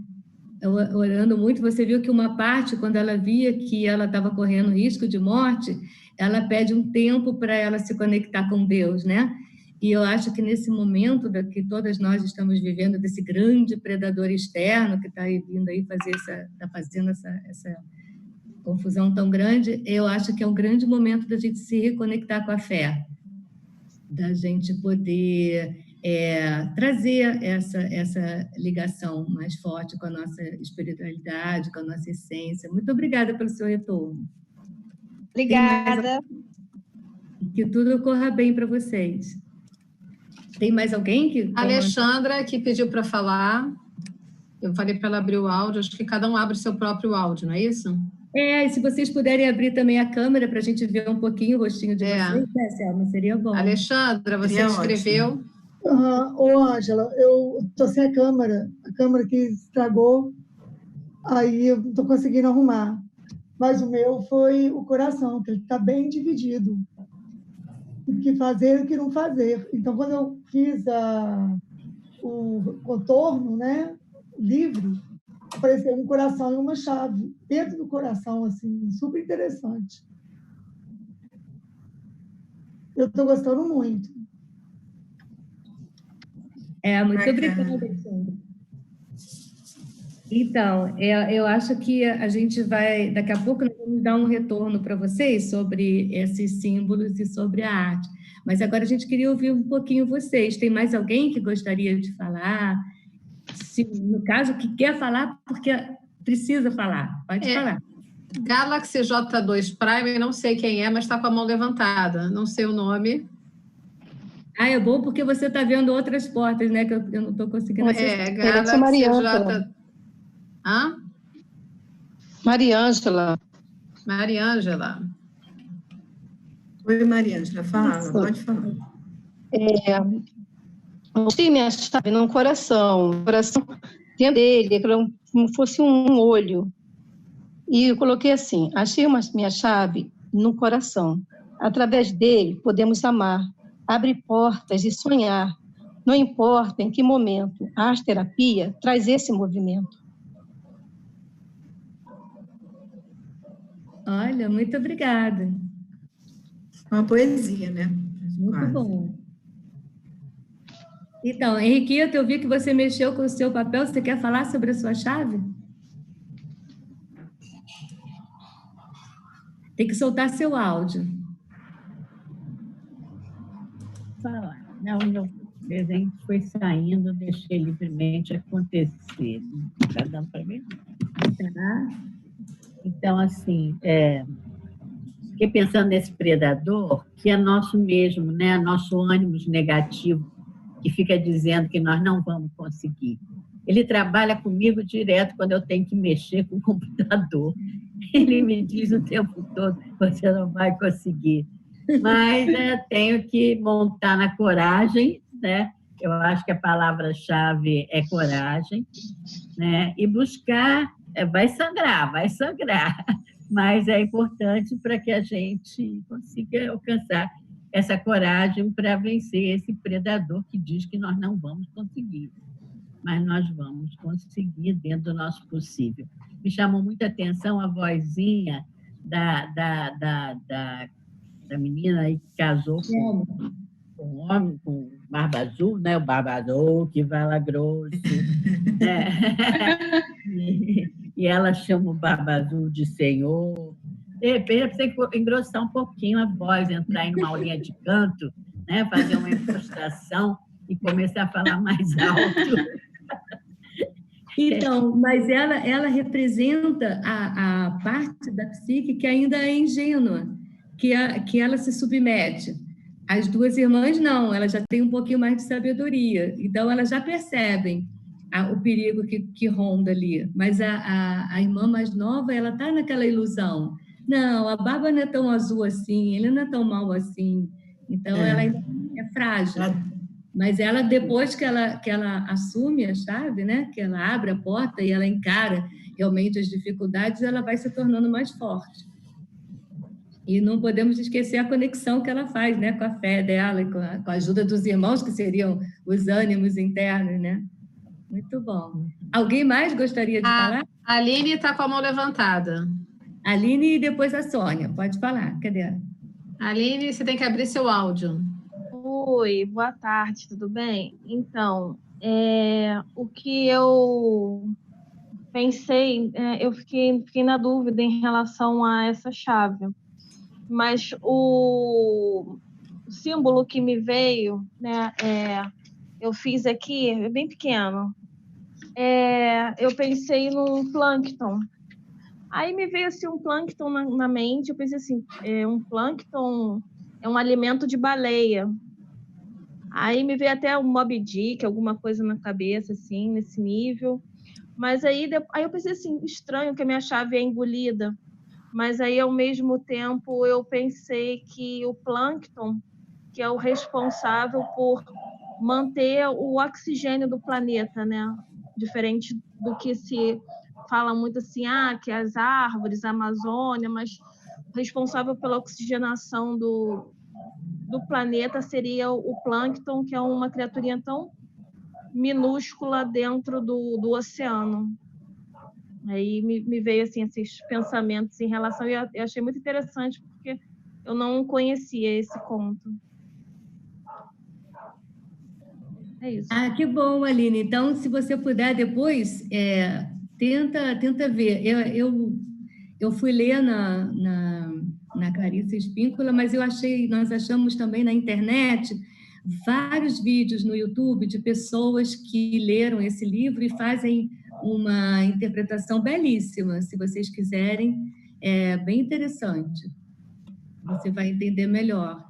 Speaker 1: orando muito. Você viu que uma parte, quando ela via que ela estava correndo risco de morte, ela pede um tempo para ela se conectar com Deus, né? E eu acho que nesse momento que todas nós estamos vivendo, desse grande predador externo que está vindo aí está fazendo essa confusão tão grande, eu acho que é um grande momento da gente se reconectar com a fé, da gente poder trazer essa ligação mais forte com a nossa espiritualidade, com a nossa essência. Muito obrigada pelo seu retorno.
Speaker 4: Obrigada.
Speaker 1: Que tudo ocorra bem para vocês. Tem mais alguém que...
Speaker 5: Alexandra, que pediu para falar. Eu falei para ela abrir o áudio. Acho que cada um abre o seu próprio áudio, não é isso?
Speaker 1: E se vocês puderem abrir também a câmera para a gente ver um pouquinho o rostinho de vocês, né, Selma? Seria bom.
Speaker 5: Alexandra, você escreveu?
Speaker 6: Ô, Ângela, eu estou sem a câmera que estragou, aí eu não estou conseguindo arrumar. Mas o meu foi o coração, que ele está bem dividido. O que fazer e o que não fazer. Então, quando eu fiz o contorno, né, livre, apareceu um coração e uma chave dentro do coração, assim, super interessante. Eu estou gostando muito.
Speaker 1: Muito obrigada, Alexandre. Então, eu acho que a gente vai, daqui a pouco, nós vamos dar um retorno para vocês sobre esses símbolos e sobre a arte. Mas agora a gente queria ouvir um pouquinho vocês. Tem mais alguém que gostaria de falar? Se, no caso, que quer falar, porque precisa falar. Pode falar.
Speaker 5: Galaxy J2 Prime, não sei quem é, mas está com a mão levantada. Não sei o nome.
Speaker 1: É bom porque você está vendo outras portas, né? Que eu não estou conseguindo assistir.
Speaker 5: Galaxy J... Hã?
Speaker 7: Mariângela.
Speaker 5: Mariângela.
Speaker 3: Oi, Mariângela, fala, pode falar.
Speaker 7: Mostrei minha chave num coração. O coração dentro dele, como fosse um olho. E eu coloquei assim, achei minha chave no coração. Através dele, podemos amar, abrir portas e sonhar. Não importa em que momento, a arte-terapia traz esse movimento.
Speaker 1: Olha, muito obrigada.
Speaker 3: Uma poesia, né?
Speaker 1: Muito bom. Então, Henriqueta, eu vi que você mexeu com o seu papel. Você quer falar sobre a sua chave? Tem que soltar seu áudio.
Speaker 8: Falar. Não, meu desenho foi saindo, deixei livremente acontecer. Está dando para mim?
Speaker 1: Tá.
Speaker 8: Então, assim, fiquei pensando nesse predador, que é nosso mesmo, né? Nosso ânimo negativo, que fica dizendo que nós não vamos conseguir. Ele trabalha comigo direto quando eu tenho que mexer com o computador. Ele me diz o tempo todo, você não vai conseguir. Mas tenho que montar na coragem, né? Eu acho que a palavra-chave é coragem, né? E buscar, vai sangrar, mas é importante para que a gente consiga alcançar essa coragem para vencer esse predador que diz que nós não vamos conseguir, mas nós vamos conseguir dentro do nosso possível. Me chamou muita atenção a vozinha da menina aí que casou com um homem com barba azul, né? O barba azul que fala grosso. Né? E ela chama o barba azul de senhor. De repente, você tem que engrossar um pouquinho a voz, entrar em uma aulinha de canto, né? Fazer uma impostação e começar a falar mais alto.
Speaker 1: Então, mas ela representa a parte da psique que ainda é ingênua, que ela se submete. As duas irmãs não, elas já têm um pouquinho mais de sabedoria, então elas já percebem o perigo que ronda ali. Mas a irmã mais nova, ela está naquela ilusão. Não, a Baba não é tão azul assim, ele não é tão mau assim. Então, ela ainda é frágil. Mas ela, depois que ela assume a chave, né, que ela abre a porta e ela encara realmente as dificuldades, ela vai se tornando mais forte. E não podemos esquecer a conexão que ela faz, né, com a fé dela e com a ajuda dos irmãos, que seriam os ânimos internos, né? Muito bom. Alguém mais gostaria de falar?
Speaker 5: A Aline está com a mão levantada.
Speaker 1: Aline e depois a Sônia. Pode falar. Cadê?
Speaker 5: Aline, você tem que abrir seu áudio.
Speaker 9: Oi, boa tarde, tudo bem? Então, o que eu pensei, eu fiquei na dúvida em relação a essa chave, mas o símbolo que me veio, né, eu fiz aqui, é bem pequeno, eu pensei num plâncton. Aí me veio assim, um plâncton na mente, eu pensei assim, um plâncton é um alimento de baleia. Aí me veio até um Moby Dick, alguma coisa na cabeça, assim, nesse nível. Mas aí eu pensei assim, estranho que a minha chave é engolida. Mas aí, ao mesmo tempo, eu pensei que o plâncton, que é o responsável por manter o oxigênio do planeta, né? Diferente do que se fala muito assim, que as árvores, a Amazônia, mas responsável pela oxigenação do planeta seria o plâncton, que é uma criaturinha tão minúscula dentro do oceano. Aí me veio assim, esses pensamentos em relação, e eu achei muito interessante, porque eu não conhecia esse conto. É isso.
Speaker 1: Que bom, Aline. Então, se você puder depois, tenta ver. Eu fui ler na Clarice Espíncola, mas nós achamos também na internet vários vídeos no YouTube de pessoas que leram esse livro e fazem uma interpretação belíssima. Se vocês quiserem, é bem interessante. Você vai entender melhor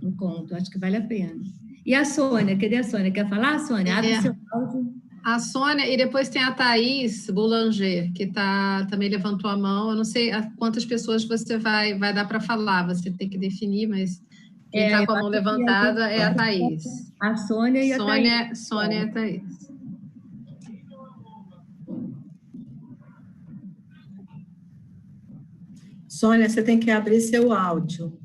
Speaker 1: o conto. Acho que vale a pena. E a Sônia? Cadê a Sônia? Quer falar, Sônia? Abre seu áudio.
Speaker 5: A Sônia, e depois tem a Thaís Boulanger, que também levantou a mão. Eu não sei a quantas pessoas você vai dar para falar, você tem que definir, mas quem está com a mão levantada é a Thaís.
Speaker 1: A Sônia e a Thaís.
Speaker 5: Sônia e a Thaís.
Speaker 3: Sônia, você tem que abrir seu áudio.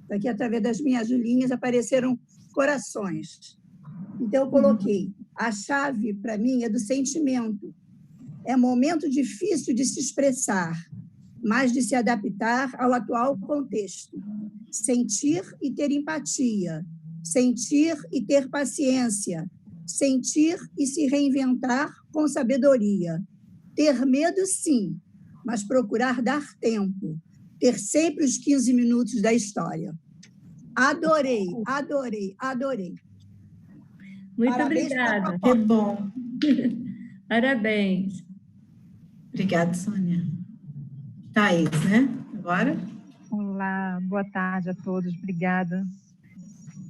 Speaker 10: Aqui, através das minhas linhas, apareceram corações. Então, eu coloquei, a chave, para mim, é do sentimento. É momento difícil de se expressar, mas de se adaptar ao atual contexto. Sentir e ter empatia. Sentir e ter paciência. Sentir e se reinventar com sabedoria. Ter medo, sim, mas procurar dar tempo. Ter sempre os 15 minutos da história. Adorei, adorei, adorei.
Speaker 1: Muito
Speaker 10: Parabéns,
Speaker 1: obrigada.
Speaker 3: Que bom.
Speaker 1: Parabéns.
Speaker 3: Obrigada, Sônia. Thaís, né? Agora?
Speaker 11: Olá, boa tarde a todos. Obrigada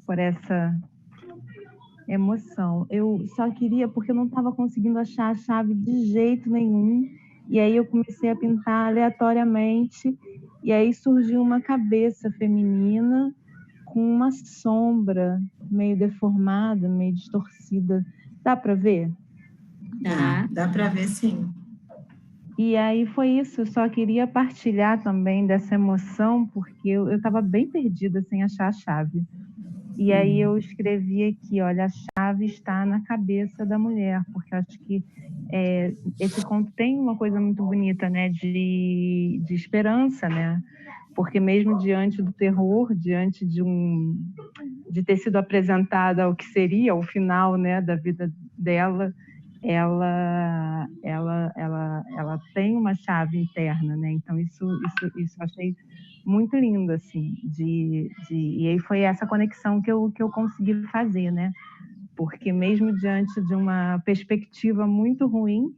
Speaker 11: por essa emoção. Eu só queria, porque eu não estava conseguindo achar a chave de jeito nenhum, e aí eu comecei a pintar aleatoriamente, e aí surgiu uma cabeça feminina com uma sombra meio deformada, meio distorcida. Dá para ver?
Speaker 3: Dá para ver, sim.
Speaker 11: E aí foi isso, eu só queria partilhar também dessa emoção, porque eu estava bem perdida sem achar a chave. E aí eu escrevi aqui, olha, a chave está na cabeça da mulher, porque eu acho que esse conto tem uma coisa muito bonita, né, de esperança, né, porque mesmo diante do terror, diante de ter sido apresentada o que seria o final, né, da vida dela, ela tem uma chave interna, né, então isso eu achei muito lindo, assim, e aí foi essa conexão que eu consegui fazer, né? Porque mesmo diante de uma perspectiva muito ruim,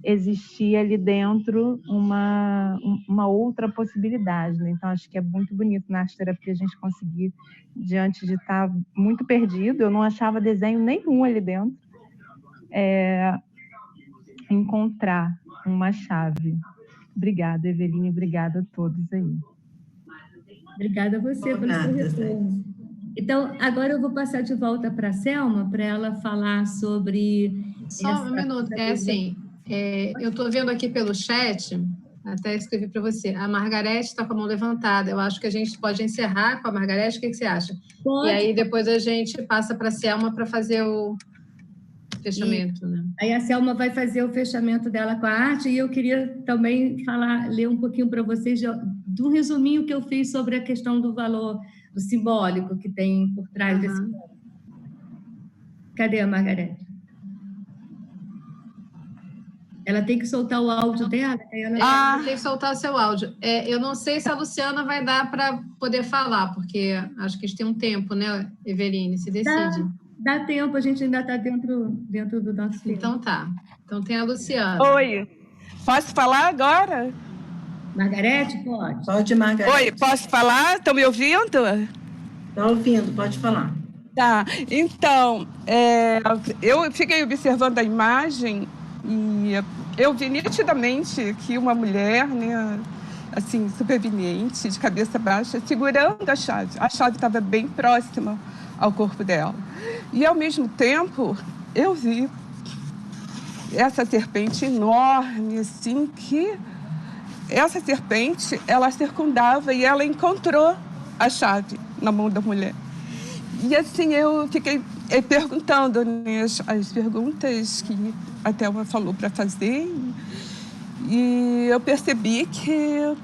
Speaker 11: existia ali dentro uma outra possibilidade, né? Então, acho que é muito bonito na arte-terapia a gente conseguir, diante de estar muito perdido, eu não achava desenho nenhum ali dentro, encontrar uma chave. Obrigada, Eveline, obrigada a todos aí.
Speaker 1: Obrigada a você pelo seu retorno. Então, agora eu vou passar de volta para a Selma, para ela falar sobre...
Speaker 5: Só um minuto, eu estou vendo aqui pelo chat, até escrevi para você, a Margarete está com a mão levantada, eu acho que a gente pode encerrar com a Margarete, o que você acha?
Speaker 1: Pode.
Speaker 5: E aí depois a gente passa para a Selma para fazer o fechamento, né?
Speaker 1: Aí a Selma vai fazer o fechamento dela com a arte, e eu queria também ler um pouquinho para vocês de um resuminho que eu fiz sobre a questão do valor, do simbólico que tem por trás desse... Cadê a Margarete? Ela tem que soltar o áudio dela?
Speaker 5: Tem que soltar seu áudio. Eu não sei se a Luciana vai dar para poder falar, porque acho que a gente tem um tempo, né, Eveline? Se decide.
Speaker 1: Dá tempo, a gente ainda está dentro do nosso tempo.
Speaker 5: Então tá. Então tem a Luciana.
Speaker 12: Oi, posso falar agora?
Speaker 1: Margarete, pode.
Speaker 3: Pode, Margarete.
Speaker 12: Oi, posso falar? Estão me ouvindo?
Speaker 3: Está ouvindo, pode falar.
Speaker 12: Tá, então, eu fiquei observando a imagem e eu vi nitidamente que uma mulher, né, assim, superveniente, de cabeça baixa, segurando a chave. A chave estava bem próxima ao corpo dela. E, ao mesmo tempo, eu vi essa serpente enorme, assim, que essa serpente, ela circundava e ela encontrou a chave na mão da mulher. E, assim, eu fiquei perguntando, né, as perguntas que a Thelma falou para fazer, e eu percebi que,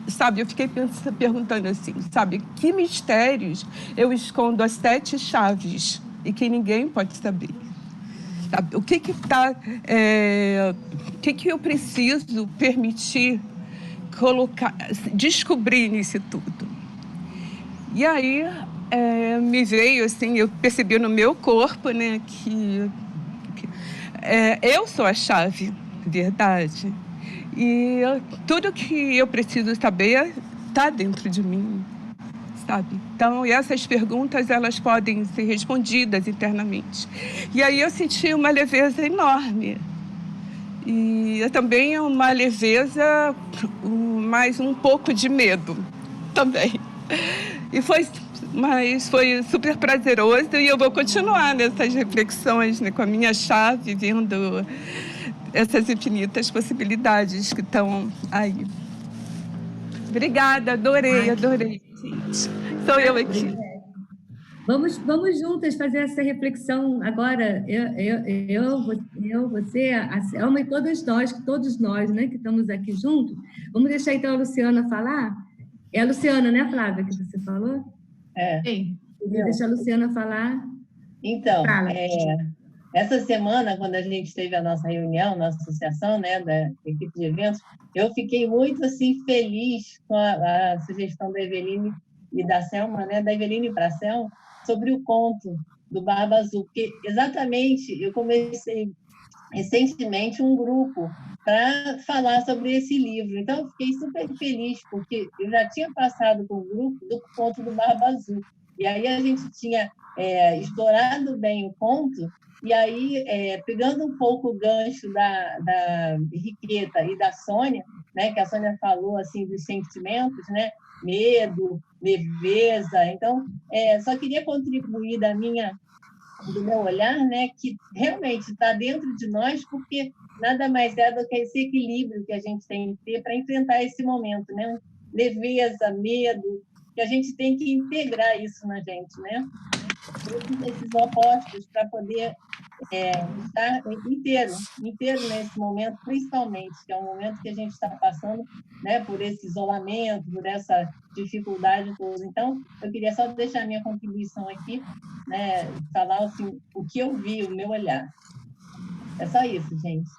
Speaker 12: sabe, eu fiquei perguntando assim, sabe, que mistérios eu escondo as 7 chaves e que ninguém pode saber. Sabe? O que eu preciso permitir descobrir nisso tudo? E aí me veio assim, eu percebi no meu corpo, né, que eu sou a chave, verdade. E tudo que eu preciso saber está dentro de mim, sabe? Então, essas perguntas, elas podem ser respondidas internamente. E aí eu senti uma leveza enorme. E também uma leveza, mais um pouco de medo também. Mas foi super prazeroso e eu vou continuar nessas reflexões, né, com a minha chave, vendo essas infinitas possibilidades que estão aí. Obrigada, adorei, gente. Sou eu aqui.
Speaker 1: Vamos juntas fazer essa reflexão agora, você, a Selma e todos nós, né, que estamos aqui juntos. Vamos deixar então a Luciana falar? É a Luciana, né, Flávia, que você falou?
Speaker 2: Sim.
Speaker 1: Deixa a Luciana falar.
Speaker 2: Então, essa semana, quando a gente teve a nossa reunião, nossa associação, né, da equipe de eventos, eu fiquei muito assim feliz com a sugestão da Eveline e da Selma, né, da Eveline para a Selma, sobre o conto do Barba Azul, porque exatamente eu comecei recentemente um grupo para falar sobre esse livro. Então, eu fiquei super feliz, porque eu já tinha passado com o grupo do conto do Barba Azul. E aí a gente tinha explorado bem o conto, e aí, pegando um pouco o gancho da Henriqueta e da Sônia, né, que a Sônia falou assim, dos sentimentos, né, medo, leveza. Então, só queria contribuir do meu olhar, né, que realmente está dentro de nós, porque nada mais é do que esse equilíbrio que a gente tem que ter para enfrentar esse momento, né? Leveza, medo, que a gente tem que integrar isso na gente, né? Esses opostos para poder estar inteiro nesse momento, principalmente, que é um momento que a gente está passando, né, por esse isolamento, por essa dificuldade toda. Então, eu queria só deixar a minha contribuição aqui, né, falar assim, o que eu vi, o meu olhar. É só isso, gente.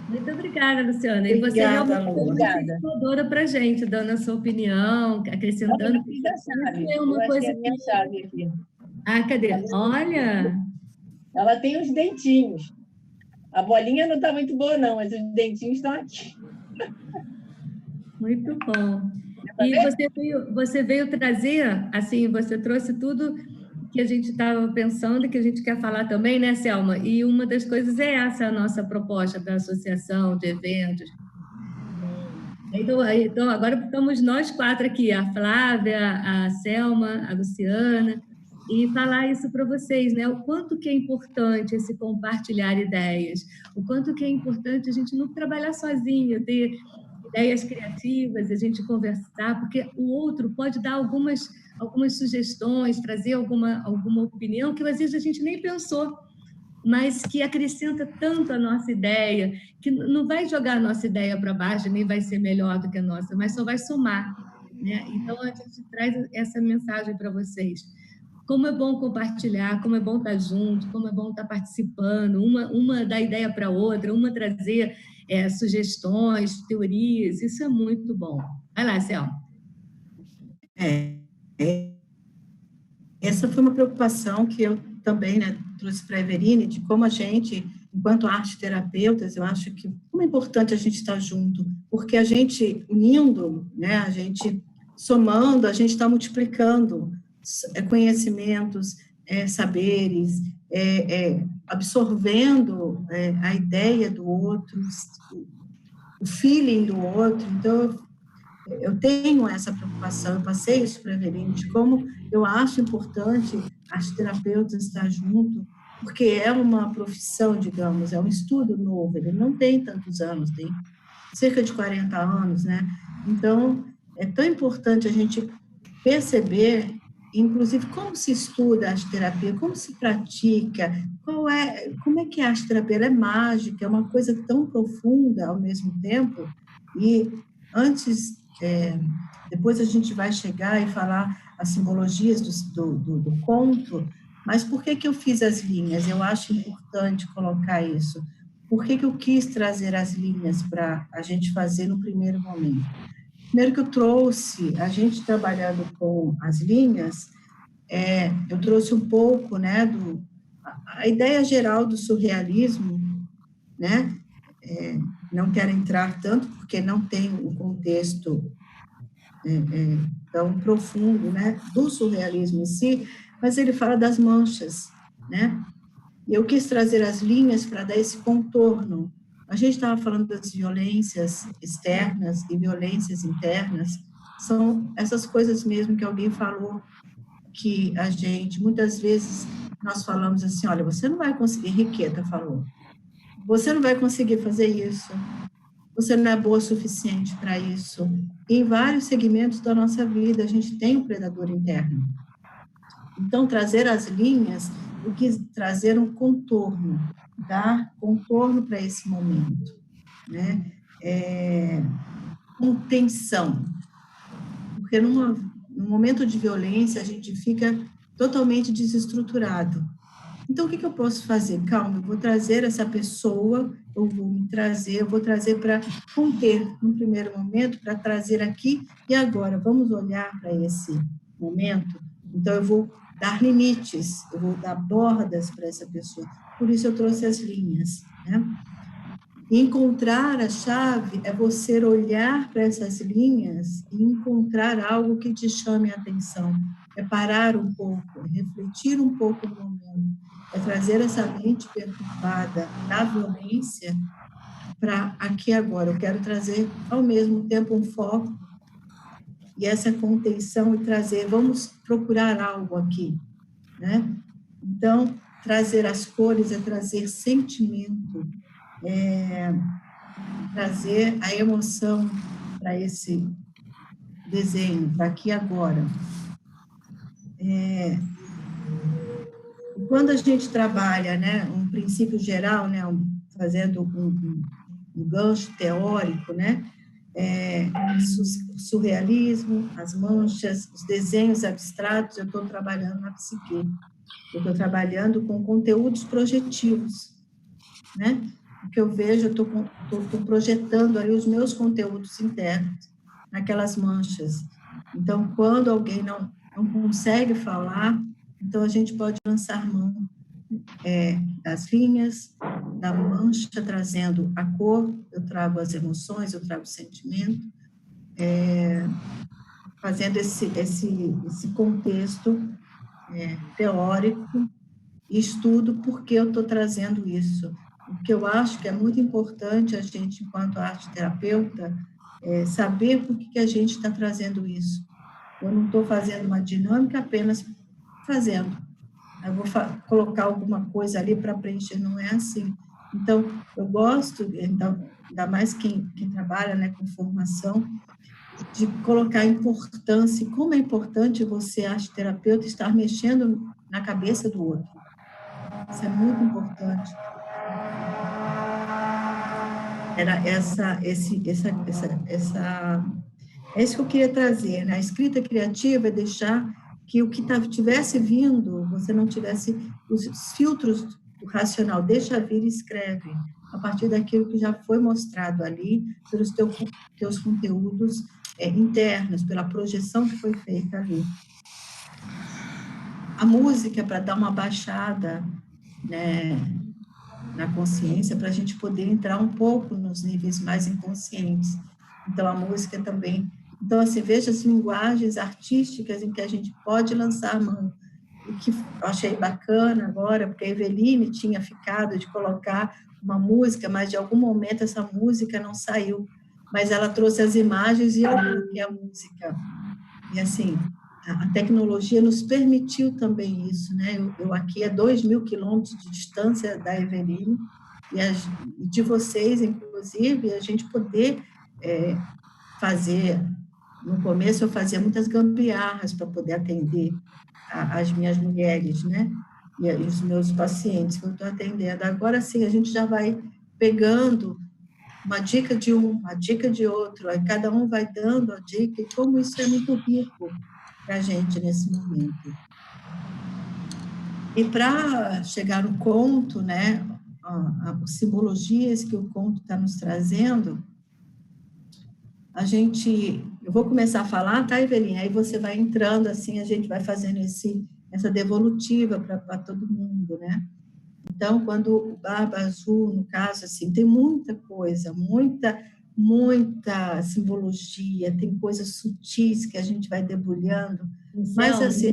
Speaker 1: Muito obrigada, Luciana. E você realmente foi uma incentivadora para a gente, dando a sua opinião, acrescentando.
Speaker 2: Eu fiz a chave.
Speaker 1: É uma coisa
Speaker 2: a minha chave aqui.
Speaker 1: Ah, cadê? Olha!
Speaker 2: Ela tem os dentinhos. A bolinha não está muito boa, não, mas os dentinhos estão aqui.
Speaker 1: Muito bom. E você veio trazer, assim, você trouxe tudo que a gente estava pensando e que a gente quer falar também, né, Selma? E uma das coisas é essa, a nossa proposta da associação de eventos. Então, agora estamos nós 4 aqui, a Flávia, a Selma, a Luciana, e falar isso para vocês, né? O quanto que é importante esse compartilhar ideias, o quanto que é importante a gente não trabalhar sozinho, ter ideias criativas, a gente conversar, porque o outro pode dar algumas sugestões, trazer alguma opinião que às vezes a gente nem pensou, mas que acrescenta tanto a nossa ideia, que não vai jogar a nossa ideia para baixo, nem vai ser melhor do que a nossa, mas só vai somar, né? Então, a gente traz essa mensagem para vocês. Como é bom compartilhar, como é bom estar junto, como é bom estar participando, uma dar ideia para outra, uma trazer sugestões, teorias, isso é muito bom. Vai lá, Selma.
Speaker 3: Essa foi uma preocupação que eu também, né, trouxe para a Everine, de como a gente, enquanto arte-terapeutas, eu acho que como é importante a gente estar junto, porque a gente unindo, né, a gente somando, a gente está multiplicando conhecimentos, saberes, absorvendo a ideia do outro, o feeling do outro. Então, eu tenho essa preocupação, eu passei isso para a Everine, de como eu acho importante as terapeutas estar junto, porque é uma profissão, digamos, é um estudo novo, ele não tem tantos anos, tem cerca de 40 anos, né? Então, é tão importante a gente perceber, inclusive, como se estuda a arte-terapia, como se pratica, como é que a arte-terapia ela é mágica, é uma coisa tão profunda ao mesmo tempo, e antes... depois a gente vai chegar e falar as simbologias do conto, mas por que eu fiz as linhas? Eu acho importante colocar isso. Por que eu quis trazer as linhas para a gente fazer no primeiro momento? Primeiro que eu trouxe, a gente trabalhando com as linhas, eu trouxe um pouco, né, a ideia geral do surrealismo, né? Não quero entrar tanto, porque não tem um contexto tão profundo, né, do surrealismo em si, mas ele fala das manchas, né? E eu quis trazer as linhas para dar esse contorno. A gente estava falando das violências externas e violências internas, são essas coisas mesmo que alguém falou, que a gente, muitas vezes, nós falamos assim, olha, você não vai conseguir, Henriqueta falou, você não vai conseguir fazer isso, você não é boa o suficiente para isso. E em vários segmentos da nossa vida, a gente tem um predador interno. Então, trazer as linhas, eu quis trazer um contorno, dar contorno para esse momento, né? Contenção. Porque no momento de violência, a gente fica totalmente desestruturado. Então, o que eu posso fazer? Calma, eu vou trazer essa pessoa, eu vou trazer para conter, no primeiro momento, para trazer aqui e agora. Vamos olhar para esse momento? Então, eu vou dar limites, eu vou dar bordas para essa pessoa. Por isso, eu trouxe as linhas, né? Encontrar a chave é você olhar para essas linhas e encontrar algo que te chame a atenção. É parar um pouco, refletir um pouco no momento. É trazer essa mente perturbada da violência para aqui e agora. Eu quero trazer, ao mesmo tempo, um foco e essa contenção e trazer, vamos procurar algo aqui, né? Então, trazer as cores é trazer sentimento, trazer a emoção para esse desenho, para aqui e agora. Quando a gente trabalha, né, um princípio geral, né, fazendo um gancho teórico, né, surrealismo, as manchas, os desenhos abstratos, eu estou trabalhando na psique. Eu estou trabalhando com conteúdos projetivos, né? o que eu vejo, eu estou projetando ali os meus conteúdos internos, naquelas manchas. Então, quando alguém não consegue falar, então a gente pode lançar mão das linhas, da mancha, trazendo a cor, eu trago as emoções, eu trago o sentimento, fazendo esse contexto teórico e estudo porque eu estou trazendo isso. O que eu acho que é muito importante a gente, enquanto arte terapeuta, saber por que a gente está trazendo isso. Eu não estou fazendo uma dinâmica apenas fazendo. Eu vou colocar alguma coisa ali para preencher, não é assim. Então, eu gosto, então, ainda mais quem trabalha, né, com formação, de colocar a importância, como é importante você, arte terapeuta, estar mexendo na cabeça do outro. Isso é muito importante. É isso que eu queria trazer, né? A escrita criativa é deixar que o que tivesse vindo, você não tivesse os filtros do racional, deixa vir e escreve, a partir daquilo que já foi mostrado ali, pelos teus conteúdos internos, pela projeção que foi feita ali. A música, para dar uma baixada, né, na consciência, para a gente poder entrar um pouco nos níveis mais inconscientes. Então, a música também. Então, assim, veja as linguagens artísticas em que a gente pode lançar a mão. E que eu achei bacana agora, porque a Eveline tinha ficado de colocar uma música, mas de algum momento essa música não saiu. Mas ela trouxe as imagens e eu coloquei a música. E, assim, a tecnologia nos permitiu também isso, né? Eu aqui a 2.000 quilômetros de distância da Eveline e de vocês, inclusive, a gente poder fazer. No começo eu fazia muitas gambiarras para poder atender as minhas mulheres, né? E os meus pacientes que eu estou atendendo. Agora sim, a gente já vai pegando uma dica de um, uma dica de outro, aí cada um vai dando a dica, e como isso é muito rico para a gente nesse momento. E para chegar no conto, né, as simbologias que o conto está nos trazendo, eu vou começar a falar, tá, Eveline? Aí você vai entrando, assim, a gente vai fazendo essa devolutiva para todo mundo, né? Então, quando o Barba Azul, no caso, assim, tem muita coisa, muita simbologia, tem coisas sutis que a gente vai debulhando, mas assim...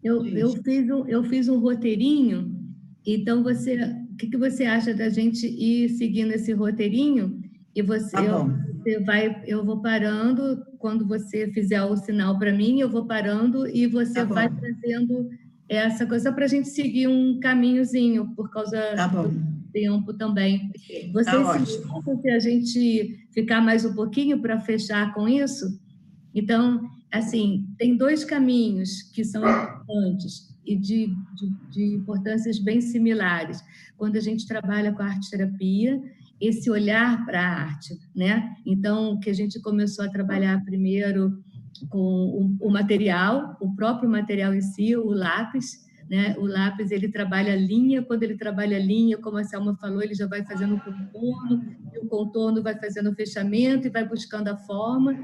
Speaker 1: Eu fiz um roteirinho, então o que você acha da gente ir seguindo esse roteirinho? E eu vou parando, quando você fizer o sinal para mim, eu vou parando e você vai trazendo essa coisa para a gente seguir um caminhozinho, por causa do tempo também. Você se importa se a gente ficar mais um pouquinho para fechar com isso? Então, assim, tem 2 caminhos que são importantes e de importâncias bem similares. Quando a gente trabalha com a arte-terapia, esse olhar para a arte, né? Então, que a gente começou a trabalhar primeiro com o material, o próprio material em si, o lápis, né? O lápis, ele trabalha linha, quando ele trabalha linha, como a Selma falou, ele já vai fazendo o contorno, e o contorno vai fazendo o fechamento e vai buscando a forma.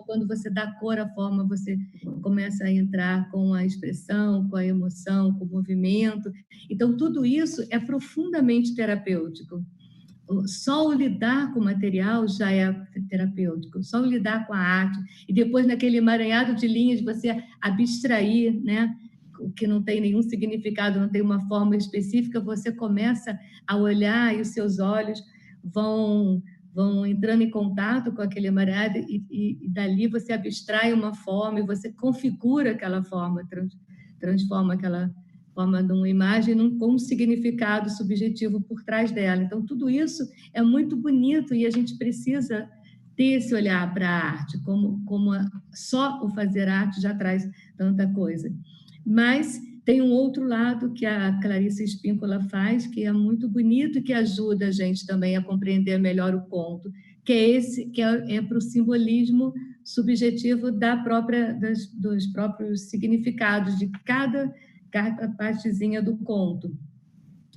Speaker 1: Quando você dá cor à forma, você começa a entrar com a expressão, com a emoção, com o movimento. Então, tudo isso é profundamente terapêutico. Só o lidar com o material já é terapêutico, só o lidar com a arte, e depois naquele emaranhado de linhas você abstrair, né? O que não tem nenhum significado, não tem uma forma específica, você começa a olhar e os seus olhos vão entrando em contato com aquele emaranhado e dali você abstrai uma forma e você configura aquela forma, transforma aquela forma numa imagem com um significado subjetivo por trás dela. Então, tudo isso é muito bonito e a gente precisa ter esse olhar para a arte, como só o fazer arte já traz tanta coisa. Mas tem um outro lado que a Clarice Espíncola faz, que é muito bonito e que ajuda a gente também a compreender melhor o conto, que é para o simbolismo subjetivo dos próprios significados de cada partezinha do conto.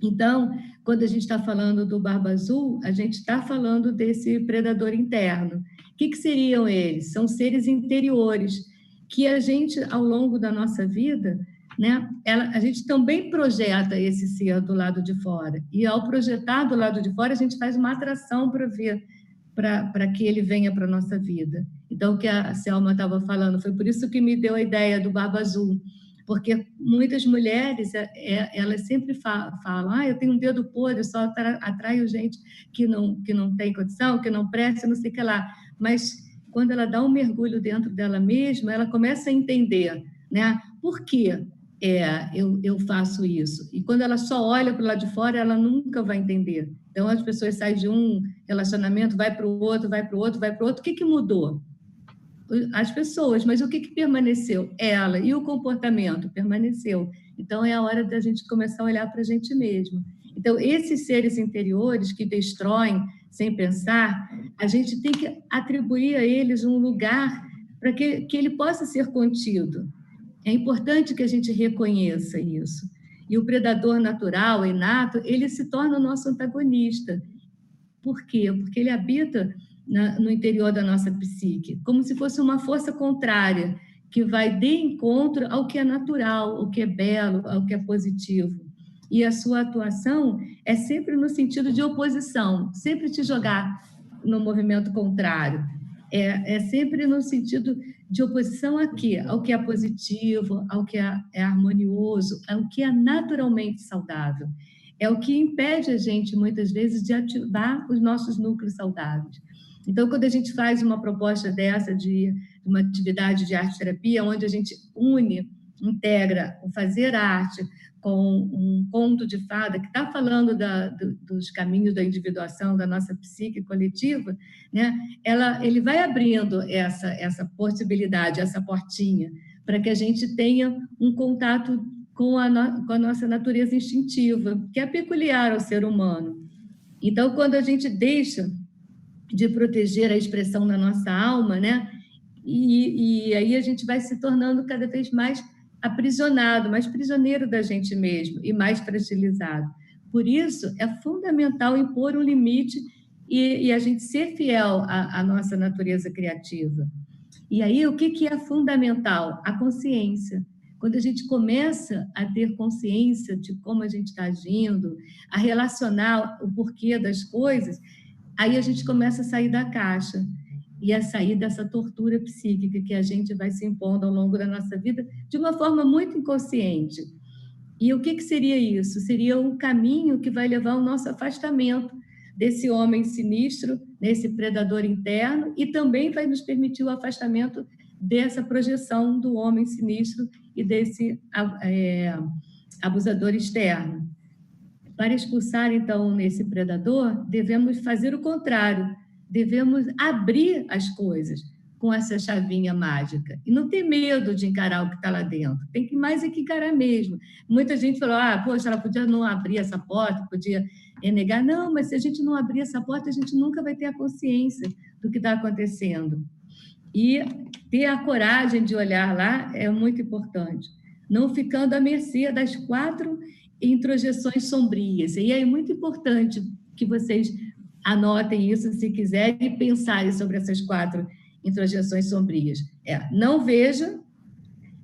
Speaker 1: Então, quando a gente está falando do Barba Azul, a gente está falando desse predador interno. O que seriam eles? São seres interiores que a gente, ao longo da nossa vida, né, a gente também projeta esse ser do lado de fora. E, ao projetar do lado de fora, a gente faz uma atração para que ele venha para a nossa vida. Então, o que a Selma estava falando, foi por isso que me deu a ideia do Barba Azul, porque muitas mulheres, elas sempre falam, eu tenho um dedo podre, só atraio gente que não tem condição, que não presta, não sei o que lá. Mas, quando ela dá um mergulho dentro dela mesma, ela começa a entender, né? Por quê eu faço isso? E quando ela só olha para o lado de fora, ela nunca vai entender. Então, as pessoas saem de um relacionamento, vai para o outro, vai para o outro, vai para o outro. O que mudou? As pessoas, mas o que permaneceu? Ela. E o comportamento permaneceu. Então, é a hora da gente começar a olhar para a gente mesmo. Então, esses seres interiores que destroem sem pensar, a gente tem que atribuir a eles um lugar para que ele possa ser contido. É importante que a gente reconheça isso. E o predador natural, inato, ele se torna o nosso antagonista. Por quê? Porque ele habita no interior da nossa psique, como se fosse uma força contrária, que vai de encontro ao que é natural, ao que é belo, ao que é positivo. E a sua atuação é sempre no sentido de oposição, sempre te jogar no movimento contrário. É sempre no sentido de oposição a quê? Ao que é positivo, ao que é harmonioso, ao que é naturalmente saudável. É o que impede a gente, muitas vezes, de ativar os nossos núcleos saudáveis. Então, quando a gente faz uma proposta dessa de uma atividade de arte-terapia, onde a gente integra o fazer arte com um conto de fada que está falando dos caminhos da individuação da nossa psique coletiva, né? Ele vai abrindo essa possibilidade, essa portinha, para que a gente tenha um contato com a nossa natureza instintiva, que é peculiar ao ser humano. Então, quando a gente deixa de proteger a expressão da nossa alma, né? E aí a gente vai se tornando cada vez mais aprisionado, mais prisioneiro da gente mesmo e mais fragilizado. Por isso, é fundamental impor um limite e a gente ser fiel à nossa natureza criativa. E aí, o que é fundamental? A consciência. Quando a gente começa a ter consciência de como a gente está agindo, a relacionar o porquê das coisas, aí a gente começa a sair da caixa e a sair dessa tortura psíquica que a gente vai se impondo ao longo da nossa vida de uma forma muito inconsciente. E o que seria isso? Seria um caminho que vai levar ao nosso afastamento desse homem sinistro, desse predador interno, e também vai nos permitir o afastamento dessa projeção do homem sinistro e desse abusador externo. Para expulsar, então, esse predador, devemos fazer o contrário, devemos abrir as coisas com essa chavinha mágica e não ter medo de encarar o que está lá dentro, tem que mais é que encarar mesmo. Muita gente falou, poxa, ela podia não abrir essa porta, podia negar. Não, mas se a gente não abrir essa porta, a gente nunca vai ter a consciência do que está acontecendo. E ter a coragem de olhar lá é muito importante, não ficando à mercê das 4 introjeções sombrias. E é muito importante que vocês anotem isso, se quiserem, e pensarem sobre essas 4 introjeções sombrias. Não vejo,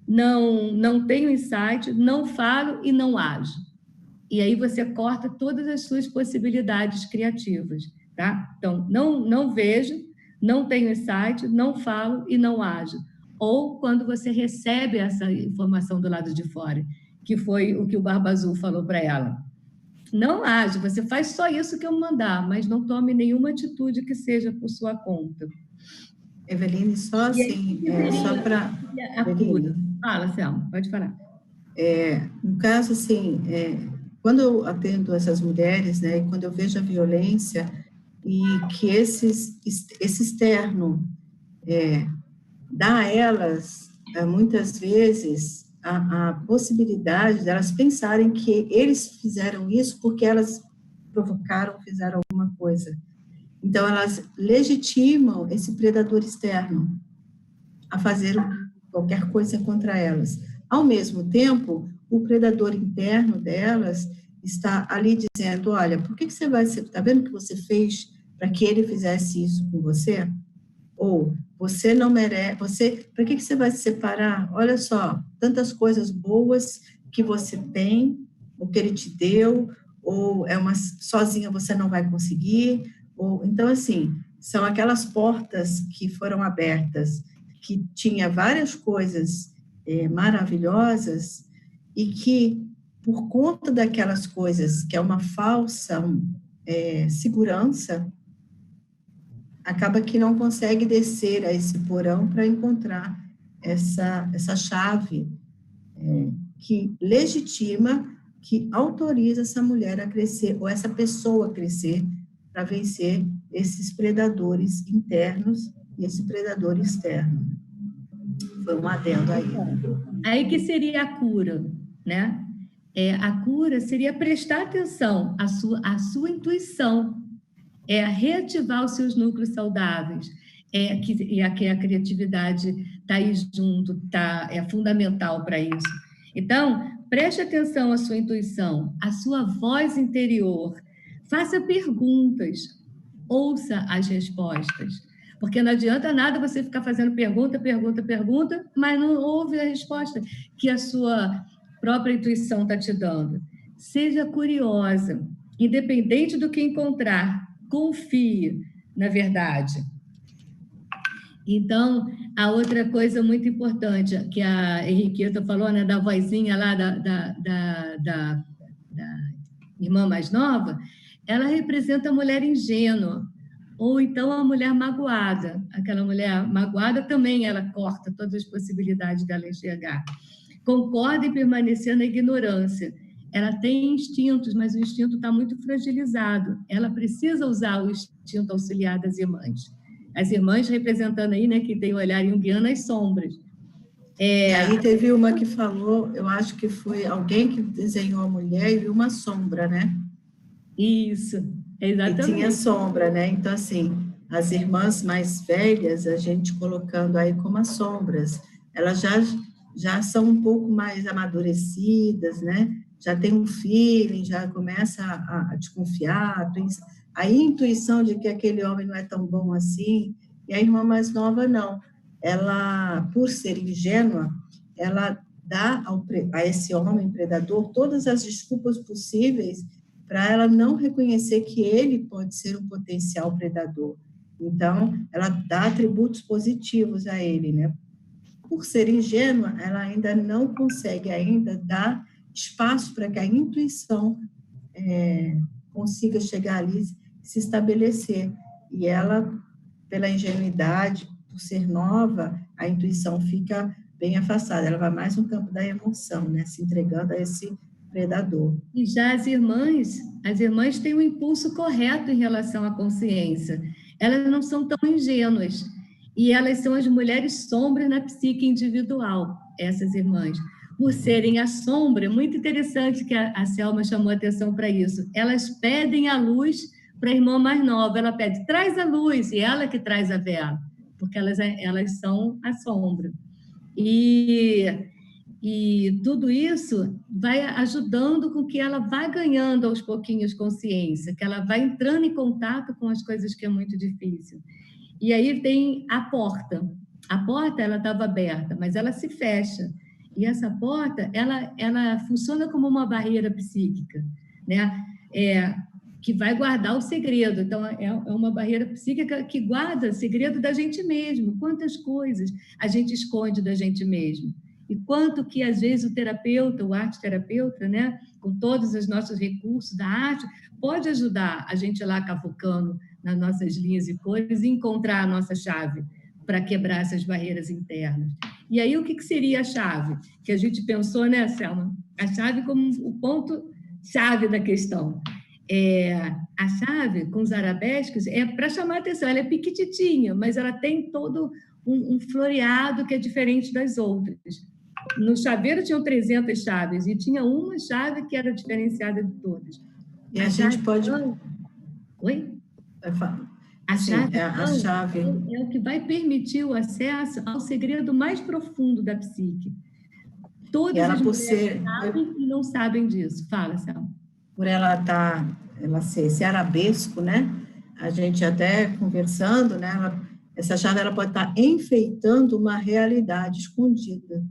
Speaker 1: não tenho insight, não falo e não ajo. E aí você corta todas as suas possibilidades criativas, tá? Então, não vejo, não tenho insight, não falo e não ajo. Ou quando você recebe essa informação do lado de fora, que foi o que o Barba Azul falou para ela. Não age, você faz só isso que eu mandar, mas não tome nenhuma atitude que seja por sua conta.
Speaker 3: Eveline, só assim, só para...
Speaker 1: Fala, Selma, pode falar.
Speaker 3: No caso, assim, quando eu atendo essas mulheres, né, e quando eu vejo a violência e que esse externo dá a elas, muitas vezes, a possibilidade delas pensarem que eles fizeram isso porque elas provocaram, fizeram alguma coisa. Então, elas legitimam esse predador externo a fazer qualquer coisa contra elas. Ao mesmo tempo, o predador interno delas, está ali dizendo, olha, por que você vai ser, tá vendo o que você fez para que ele fizesse isso com você? Ou você não merece, para que você vai se separar? Olha só, tantas coisas boas que você tem, o que ele te deu, ou sozinha você não vai conseguir, ou então assim, são aquelas portas que foram abertas, que tinha várias coisas maravilhosas e que por conta daquelas coisas que é uma falsa segurança, acaba que não consegue descer a esse porão para encontrar essa chave que legitima, que autoriza essa mulher a crescer, ou essa pessoa a crescer, para vencer esses predadores internos e esse predador externo. Foi um adendo aí.
Speaker 1: Aí que seria a cura, né? A cura seria prestar atenção à sua intuição, reativar os seus núcleos saudáveis, e a criatividade está aí junto, é fundamental para isso. Então, preste atenção à sua intuição, à sua voz interior, faça perguntas, ouça as respostas, porque não adianta nada você ficar fazendo pergunta, mas não ouve a resposta que a sua própria intuição está te dando. Seja curiosa, independente do que encontrar, confie na verdade. Então, a outra coisa muito importante que a Henriqueta falou, né, da vozinha lá da irmã mais nova, ela representa a mulher ingênua, ou então a mulher magoada. Aquela mulher magoada também, ela corta todas as possibilidades dela enxergar. Concorda em permanecer na ignorância. Ela tem instintos, mas o instinto está muito fragilizado. Ela precisa usar o instinto auxiliar das irmãs. As irmãs representando aí, né, que tem o olhar junguiano, as sombras.
Speaker 3: E aí teve uma que falou, eu acho que foi alguém que desenhou a mulher e viu uma sombra, né?
Speaker 1: Isso, exatamente.
Speaker 3: E tinha sombra, né? Então, assim, as irmãs mais velhas, a gente colocando aí como as sombras, elas já são um pouco mais amadurecidas, né? Já tem um feeling, já começa a desconfiar, a intuição de que aquele homem não é tão bom assim, e a irmã mais nova não. Ela, por ser ingênua, ela dá a esse homem predador todas as desculpas possíveis para ela não reconhecer que ele pode ser um potencial predador. Então, ela dá atributos positivos a ele, né? Por ser ingênua, ela ainda não consegue dar espaço para que a intuição consiga chegar ali, se estabelecer. E ela, pela ingenuidade, por ser nova, a intuição fica bem afastada. Ela vai mais no campo da emoção, né? Se entregando a esse predador.
Speaker 1: E já as irmãs têm um impulso correto em relação à consciência. Elas não são tão ingênuas. E elas são as mulheres sombras na psique individual, essas irmãs. Por serem a sombra, é muito interessante que a Selma chamou a atenção para isso. Elas pedem a luz para a irmã mais nova. Ela pede, traz a luz, e ela que traz a vela, porque elas são a sombra. E tudo isso vai ajudando com que ela vá ganhando aos pouquinhos consciência, que ela vai entrando em contato com as coisas que é muito difícil. E aí tem a porta. A porta, ela estava aberta, mas ela se fecha. E essa porta, ela funciona como uma barreira psíquica, né? Que vai guardar o segredo. Então, é uma barreira psíquica que guarda o segredo da gente mesmo. Quantas coisas a gente esconde da gente mesmo. E quanto que, às vezes, o terapeuta, o arte-terapeuta, né, com todos os nossos recursos da arte, pode ajudar a gente lá cavucando nas nossas linhas e cores e encontrar a nossa chave para quebrar essas barreiras internas. E aí, o que seria a chave? Que a gente pensou, né, Selma? A chave como o ponto-chave da questão. A chave, com os arabescos, é para chamar a atenção. Ela é piquititinha, mas ela tem todo um floreado que é diferente das outras. No chaveiro tinham 300 chaves e tinha uma chave que era diferenciada de todas.
Speaker 3: E a gente pode...
Speaker 1: Oi?
Speaker 3: A chave
Speaker 1: é o que vai permitir o acesso ao segredo mais profundo da psique. Todas as mulheres sabem e não sabem disso. Fala, Selma.
Speaker 3: por ela ser esse arabesco, né? A gente até conversando, né? Essa chave ela pode estar enfeitando uma realidade escondida,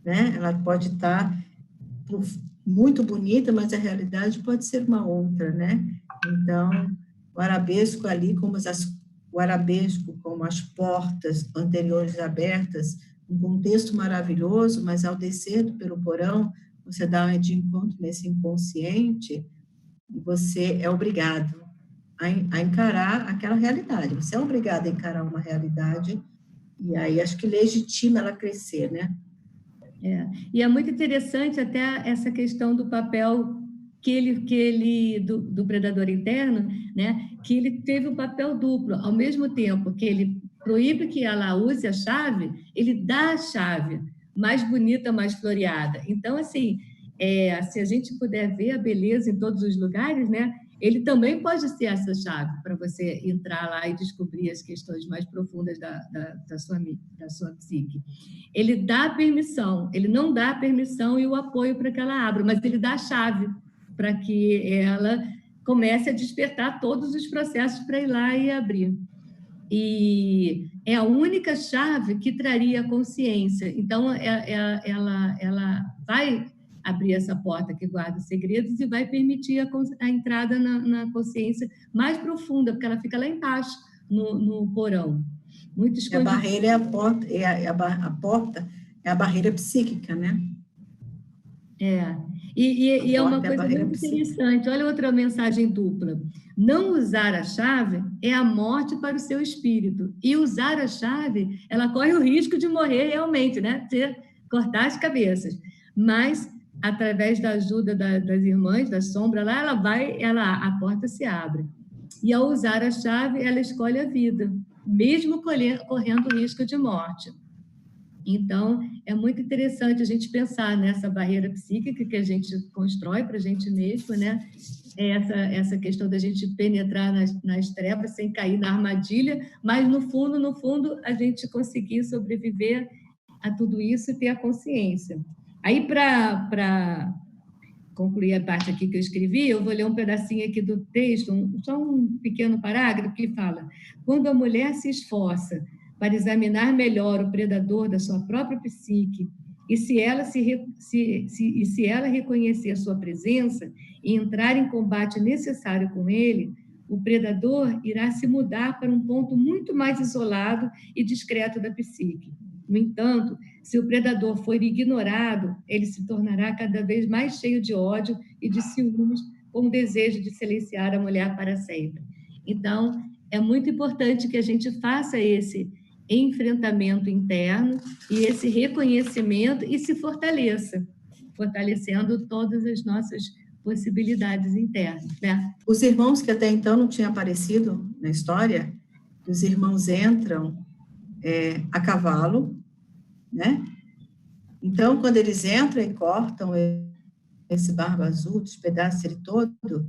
Speaker 3: né? Ela pode estar muito bonita, mas a realidade pode ser uma outra, né? Então, o arabesco ali, o arabesco como as portas anteriores abertas, um contexto maravilhoso, mas ao descer pelo porão, você dá de encontro nesse inconsciente, e você é obrigado a encarar aquela realidade. Você é obrigado a encarar uma realidade, e aí acho que legitima ela crescer, né?
Speaker 1: E é muito interessante até essa questão do papel do predador interno, né? Que ele teve um papel duplo, ao mesmo tempo que ele proíbe que ela use a chave, ele dá a chave mais bonita, mais floreada. Então, assim, se a gente puder ver a beleza em todos os lugares, né? Ele também pode ser essa chave para você entrar lá e descobrir as questões mais profundas da sua psique. Ele dá permissão, ele não dá a permissão e o apoio para que ela abra, mas ele dá a chave para que ela comece a despertar todos os processos para ir lá e abrir. E é a única chave que traria a consciência. Então, ela vai abrir essa porta que guarda os segredos e vai permitir a entrada na consciência mais profunda, porque ela fica lá embaixo, no porão. Muito escondida.
Speaker 3: A barreira é a porta, a porta é a barreira psíquica, né?
Speaker 1: E é uma coisa muito interessante. Olha outra mensagem dupla. Não usar a chave é a morte para o seu espírito. E usar a chave, ela corre o risco de morrer realmente, né? Cortar as cabeças. Mas, através da ajuda das irmãs, da sombra, lá a porta se abre. E ao usar a chave, ela escolhe a vida, mesmo correndo o risco de morte. Então, é muito interessante a gente pensar nessa barreira psíquica que a gente constrói para a gente mesmo, né? Essa questão da gente penetrar nas trevas sem cair na armadilha, mas no fundo, a gente conseguir sobreviver a tudo isso e ter a consciência. Aí, para concluir a parte aqui que eu escrevi, eu vou ler um pedacinho aqui do texto, só um pequeno parágrafo que fala: quando a mulher se esforça para examinar melhor o predador da sua própria psique, e se ela reconhecer a sua presença e entrar em combate necessário com ele, o predador irá se mudar para um ponto muito mais isolado e discreto da psique. No entanto, se o predador for ignorado, ele se tornará cada vez mais cheio de ódio e de ciúmes, com o desejo de silenciar a mulher para sempre. Então, é muito importante que a gente faça esse enfrentamento interno e esse reconhecimento e se fortaleça, fortalecendo todas as nossas possibilidades internas, né?
Speaker 3: Os irmãos que até então não tinham aparecido na história, os irmãos entram a cavalo, né? Então, quando eles entram e cortam esse barba azul, despedaça ele todo,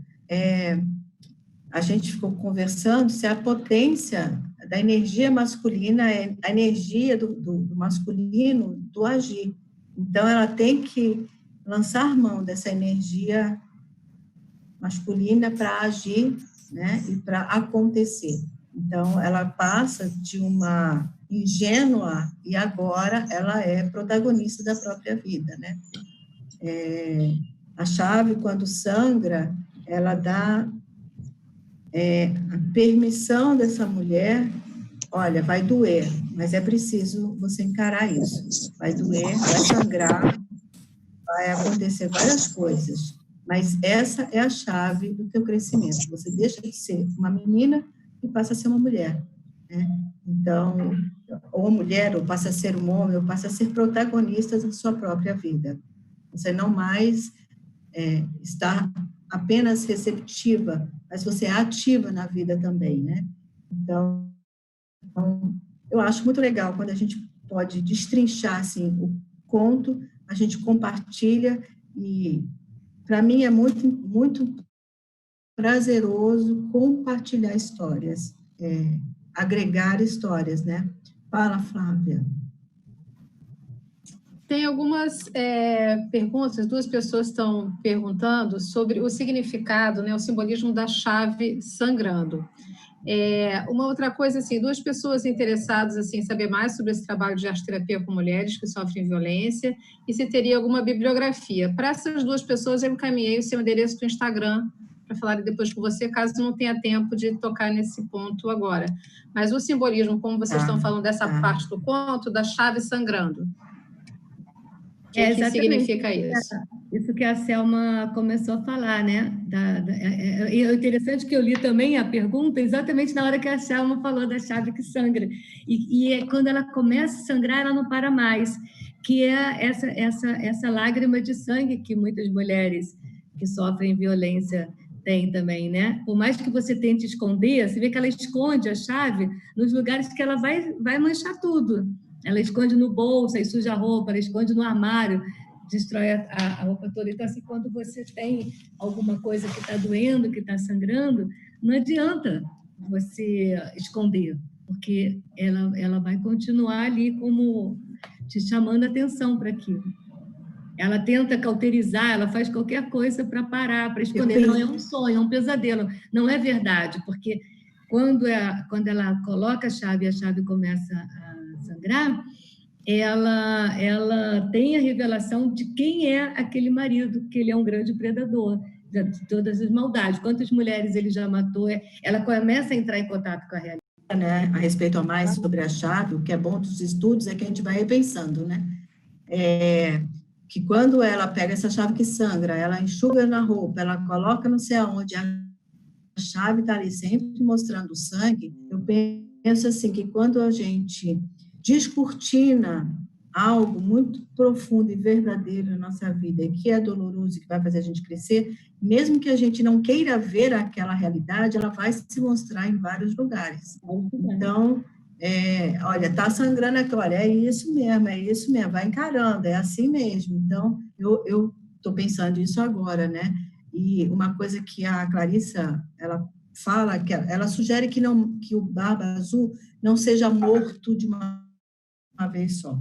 Speaker 3: a gente ficou conversando se a potência da energia masculina é a energia do masculino do agir. Então, ela tem que lançar mão dessa energia masculina para agir, né, e para acontecer. Então, ela passa de uma ingênua e agora ela é protagonista da própria vida, né? A chave, quando sangra, ela dá a permissão dessa mulher, olha, vai doer, mas é preciso você encarar isso. Vai doer, vai sangrar, vai acontecer várias coisas, mas essa é a chave do teu crescimento. Você deixa de ser uma menina e passa a ser uma mulher, né? Então, ou a mulher, ou passa a ser um homem, ou passa a ser protagonista da sua própria vida. Você não mais está apenas receptiva, mas você é ativa na vida também, né? Então, eu acho muito legal quando a gente pode destrinchar, assim, o conto, a gente compartilha, e para mim é muito, muito prazeroso compartilhar histórias, agregar histórias, né? Fala, Flávia.
Speaker 5: Tem algumas perguntas, 2 pessoas estão perguntando sobre o significado, né, o simbolismo da chave sangrando. Uma outra coisa, assim, 2 pessoas interessadas assim, em saber mais sobre esse trabalho de arte-terapia com mulheres que sofrem violência e se teria alguma bibliografia. Para essas 2 pessoas, eu encaminhei o seu endereço do Instagram para falar depois com você, caso não tenha tempo de tocar nesse ponto agora. Mas o simbolismo, como vocês estão falando dessa parte do conto, da chave sangrando. O que significa isso?
Speaker 1: Isso que a Selma começou a falar, né? E é interessante que eu li também a pergunta exatamente na hora que a Selma falou da chave que sangra. E quando ela começa a sangrar, ela não para mais, que é essa lágrima de sangue que muitas mulheres que sofrem violência têm também, né? Por mais que você tente esconder, você vê que ela esconde a chave nos lugares que ela vai manchar tudo. Ela esconde no bolso, aí suja a roupa, ela esconde no armário, destrói a roupa toda. Então, assim, quando você tem alguma coisa que está doendo, que está sangrando, não adianta você esconder, porque ela vai continuar ali como te chamando a atenção para aquilo. Ela tenta cauterizar, ela faz qualquer coisa para parar, para esconder. Não é um sonho, é um pesadelo. Não é verdade, porque quando ela coloca a chave e a chave começa a sangrar, ela tem a revelação de quem é aquele marido, que ele é um grande predador de todas as maldades. Quantas mulheres ele já matou? Ela começa a entrar em contato com a realidade.
Speaker 3: Né, a respeito a mais sobre a chave, o que é bom dos estudos é que a gente vai repensando, né? Que quando ela pega essa chave que sangra, ela enxuga na roupa, ela coloca não sei aonde, a chave está ali sempre mostrando o sangue. Eu penso assim, que quando a gente descortina algo muito profundo e verdadeiro na nossa vida, e que é doloroso e que vai fazer a gente crescer, mesmo que a gente não queira ver aquela realidade, ela vai se mostrar em vários lugares. Então, olha, tá sangrando aqui, olha, é isso mesmo, vai encarando, é assim mesmo. Então, eu estou pensando isso agora, né? E uma coisa que a Clarissa, ela fala, que ela sugere que o Barba Azul não seja morto de uma vez só.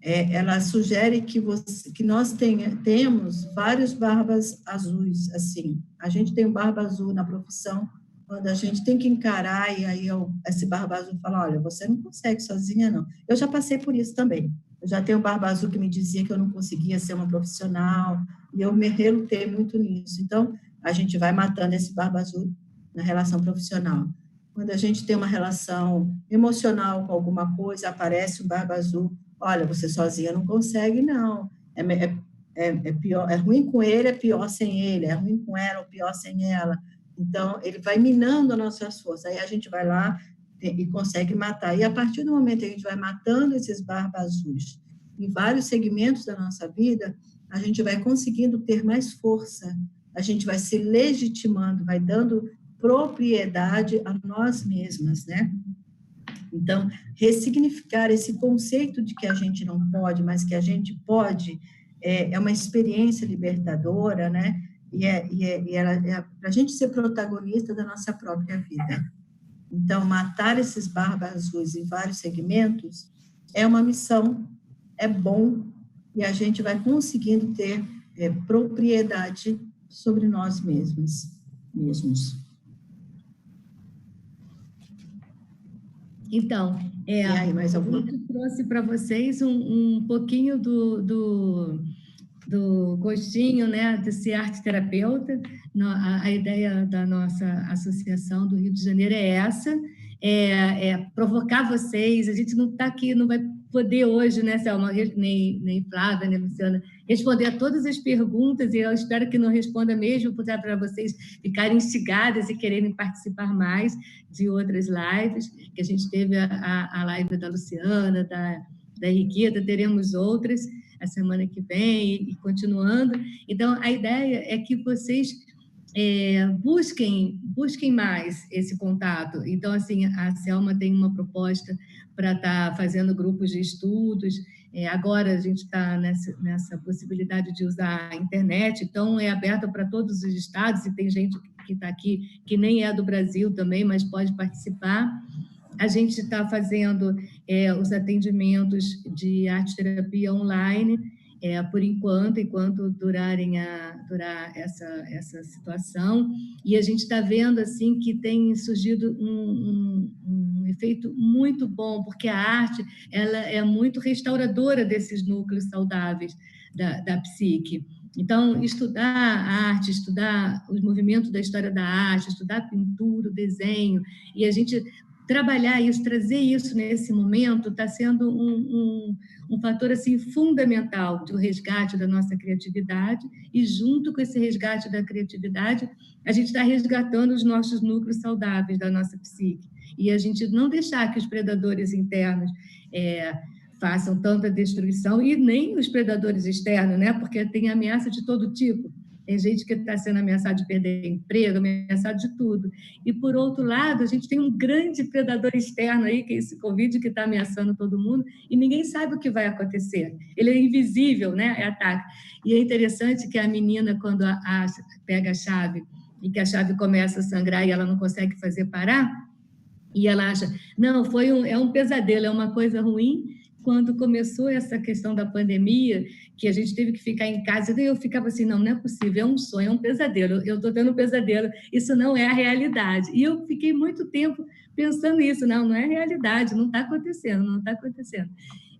Speaker 3: Ela sugere que nós temos vários barbas azuis, assim. A gente tem um barba azul na profissão, quando a gente tem que encarar, e aí esse barba azul fala, olha, você não consegue sozinha, não. Eu já passei por isso também. Eu já tenho um barba azul que me dizia que eu não conseguia ser uma profissional, e eu me relutei muito nisso. Então, a gente vai matando esse barba azul na relação profissional. Quando a gente tem uma relação emocional com alguma coisa, aparece o barba azul, olha, você sozinha não consegue, não. É pior, é ruim com ele, é pior sem ele. É ruim com ela, é pior sem ela. Então, ele vai minando as nossas forças. Aí a gente vai lá e consegue matar. E a partir do momento que a gente vai matando esses barbas azuis em vários segmentos da nossa vida, a gente vai conseguindo ter mais força. A gente vai se legitimando, vai dando propriedade a nós mesmas, né? Então, ressignificar esse conceito de que a gente não pode, mas que a gente pode, é uma experiência libertadora, né? E para a gente ser protagonista da nossa própria vida. Então, matar esses barbas azuis em vários segmentos é uma missão, é bom, e a gente vai conseguindo ter propriedade sobre nós mesmos.
Speaker 1: Então, eu trouxe para vocês um pouquinho do gostinho, né, de ser arte-terapeuta. A ideia da nossa associação do Rio de Janeiro é essa, provocar vocês. A gente não está aqui, não vai poder hoje, né, Selma, nem Flávia, nem Luciana, responder a todas as perguntas, e eu espero que não responda mesmo, para vocês ficarem instigadas e quererem participar mais de outras lives, que a gente teve a live da Luciana, da Henriqueta, teremos outras a semana que vem e continuando. Então, a ideia é que vocês busquem mais esse contato. Então, assim, a Selma tem uma proposta para estar fazendo grupos de estudos. Agora a gente está nessa possibilidade de usar a internet, então é aberta para todos os estados, e tem gente que está aqui que nem é do Brasil também, mas pode participar. A gente está fazendo os atendimentos de arte-terapia online, por enquanto durar essa situação. E a gente está vendo assim, que tem surgido um efeito muito bom, porque a arte ela é muito restauradora desses núcleos saudáveis da psique. Então, estudar a arte, estudar os movimentos da história da arte, estudar a pintura, o desenho, e a gente trabalhar isso, trazer isso nesse momento, está sendo um fator assim, fundamental do resgate da nossa criatividade, e junto com esse resgate da criatividade, a gente está resgatando os nossos núcleos saudáveis da nossa psique, e a gente não deixar que os predadores internos façam tanta destruição, e nem os predadores externos, né? Porque tem ameaça de todo tipo. Tem gente que está sendo ameaçada de perder emprego, ameaçada de tudo. E, por outro lado, a gente tem um grande predador externo aí, que é esse Covid, que está ameaçando todo mundo, e ninguém sabe o que vai acontecer. Ele é invisível, né? É ataque. E é interessante que a menina, quando pega a chave, e que a chave começa a sangrar e ela não consegue fazer parar, e ela acha, não, é um pesadelo, é uma coisa ruim. Quando começou essa questão da pandemia, que a gente teve que ficar em casa, eu ficava assim, não é possível, é um sonho, é um pesadelo, eu estou tendo um pesadelo, isso não é a realidade. E eu fiquei muito tempo pensando isso, não é realidade, não está acontecendo, não está acontecendo.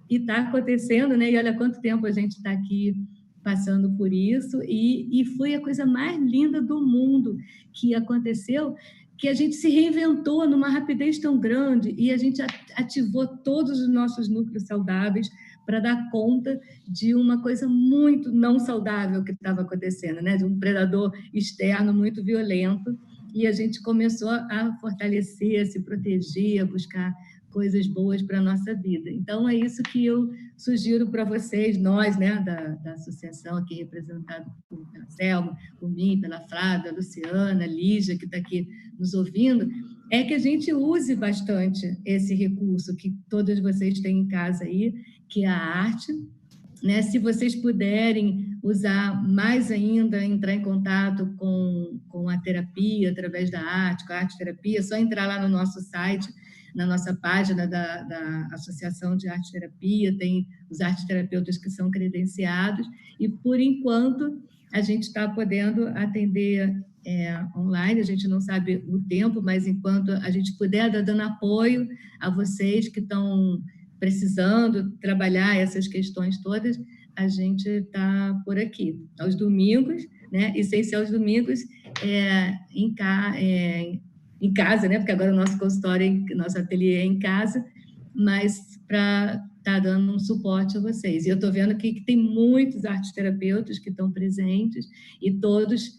Speaker 1: E está acontecendo, né? E olha quanto tempo a gente está aqui passando por isso, e foi a coisa mais linda do mundo que aconteceu, que a gente se reinventou numa rapidez tão grande e a gente ativou todos os nossos núcleos saudáveis para dar conta de uma coisa muito não saudável que estava acontecendo, né? De um predador externo muito violento, e a gente começou a fortalecer, a se proteger, a buscar coisas boas para a nossa vida. Então, é isso que eu sugiro para vocês, nós, né, da associação aqui representado pela Selma, por mim, pela Flávia, Luciana, Lígia, que está aqui nos ouvindo, é que a gente use bastante esse recurso que todos vocês têm em casa aí, que é a arte, né? Se vocês puderem usar mais ainda, entrar em contato com a terapia através da arte, com a arte-terapia, é só entrar lá no nosso site, na nossa página da Associação de Arte-Terapia, tem os arteterapeutas que são credenciados, e, por enquanto, a gente está podendo atender online, a gente não sabe o tempo, mas enquanto a gente puder, dando apoio a vocês que estão precisando trabalhar essas questões todas, a gente está por aqui. Aos domingos, né? E sem ser aos domingos, em casa, né? Porque agora o nosso consultório, nosso ateliê é em casa, mas para estar dando um suporte a vocês. E eu estou vendo aqui que tem muitos arteterapeutas que estão presentes, e todos,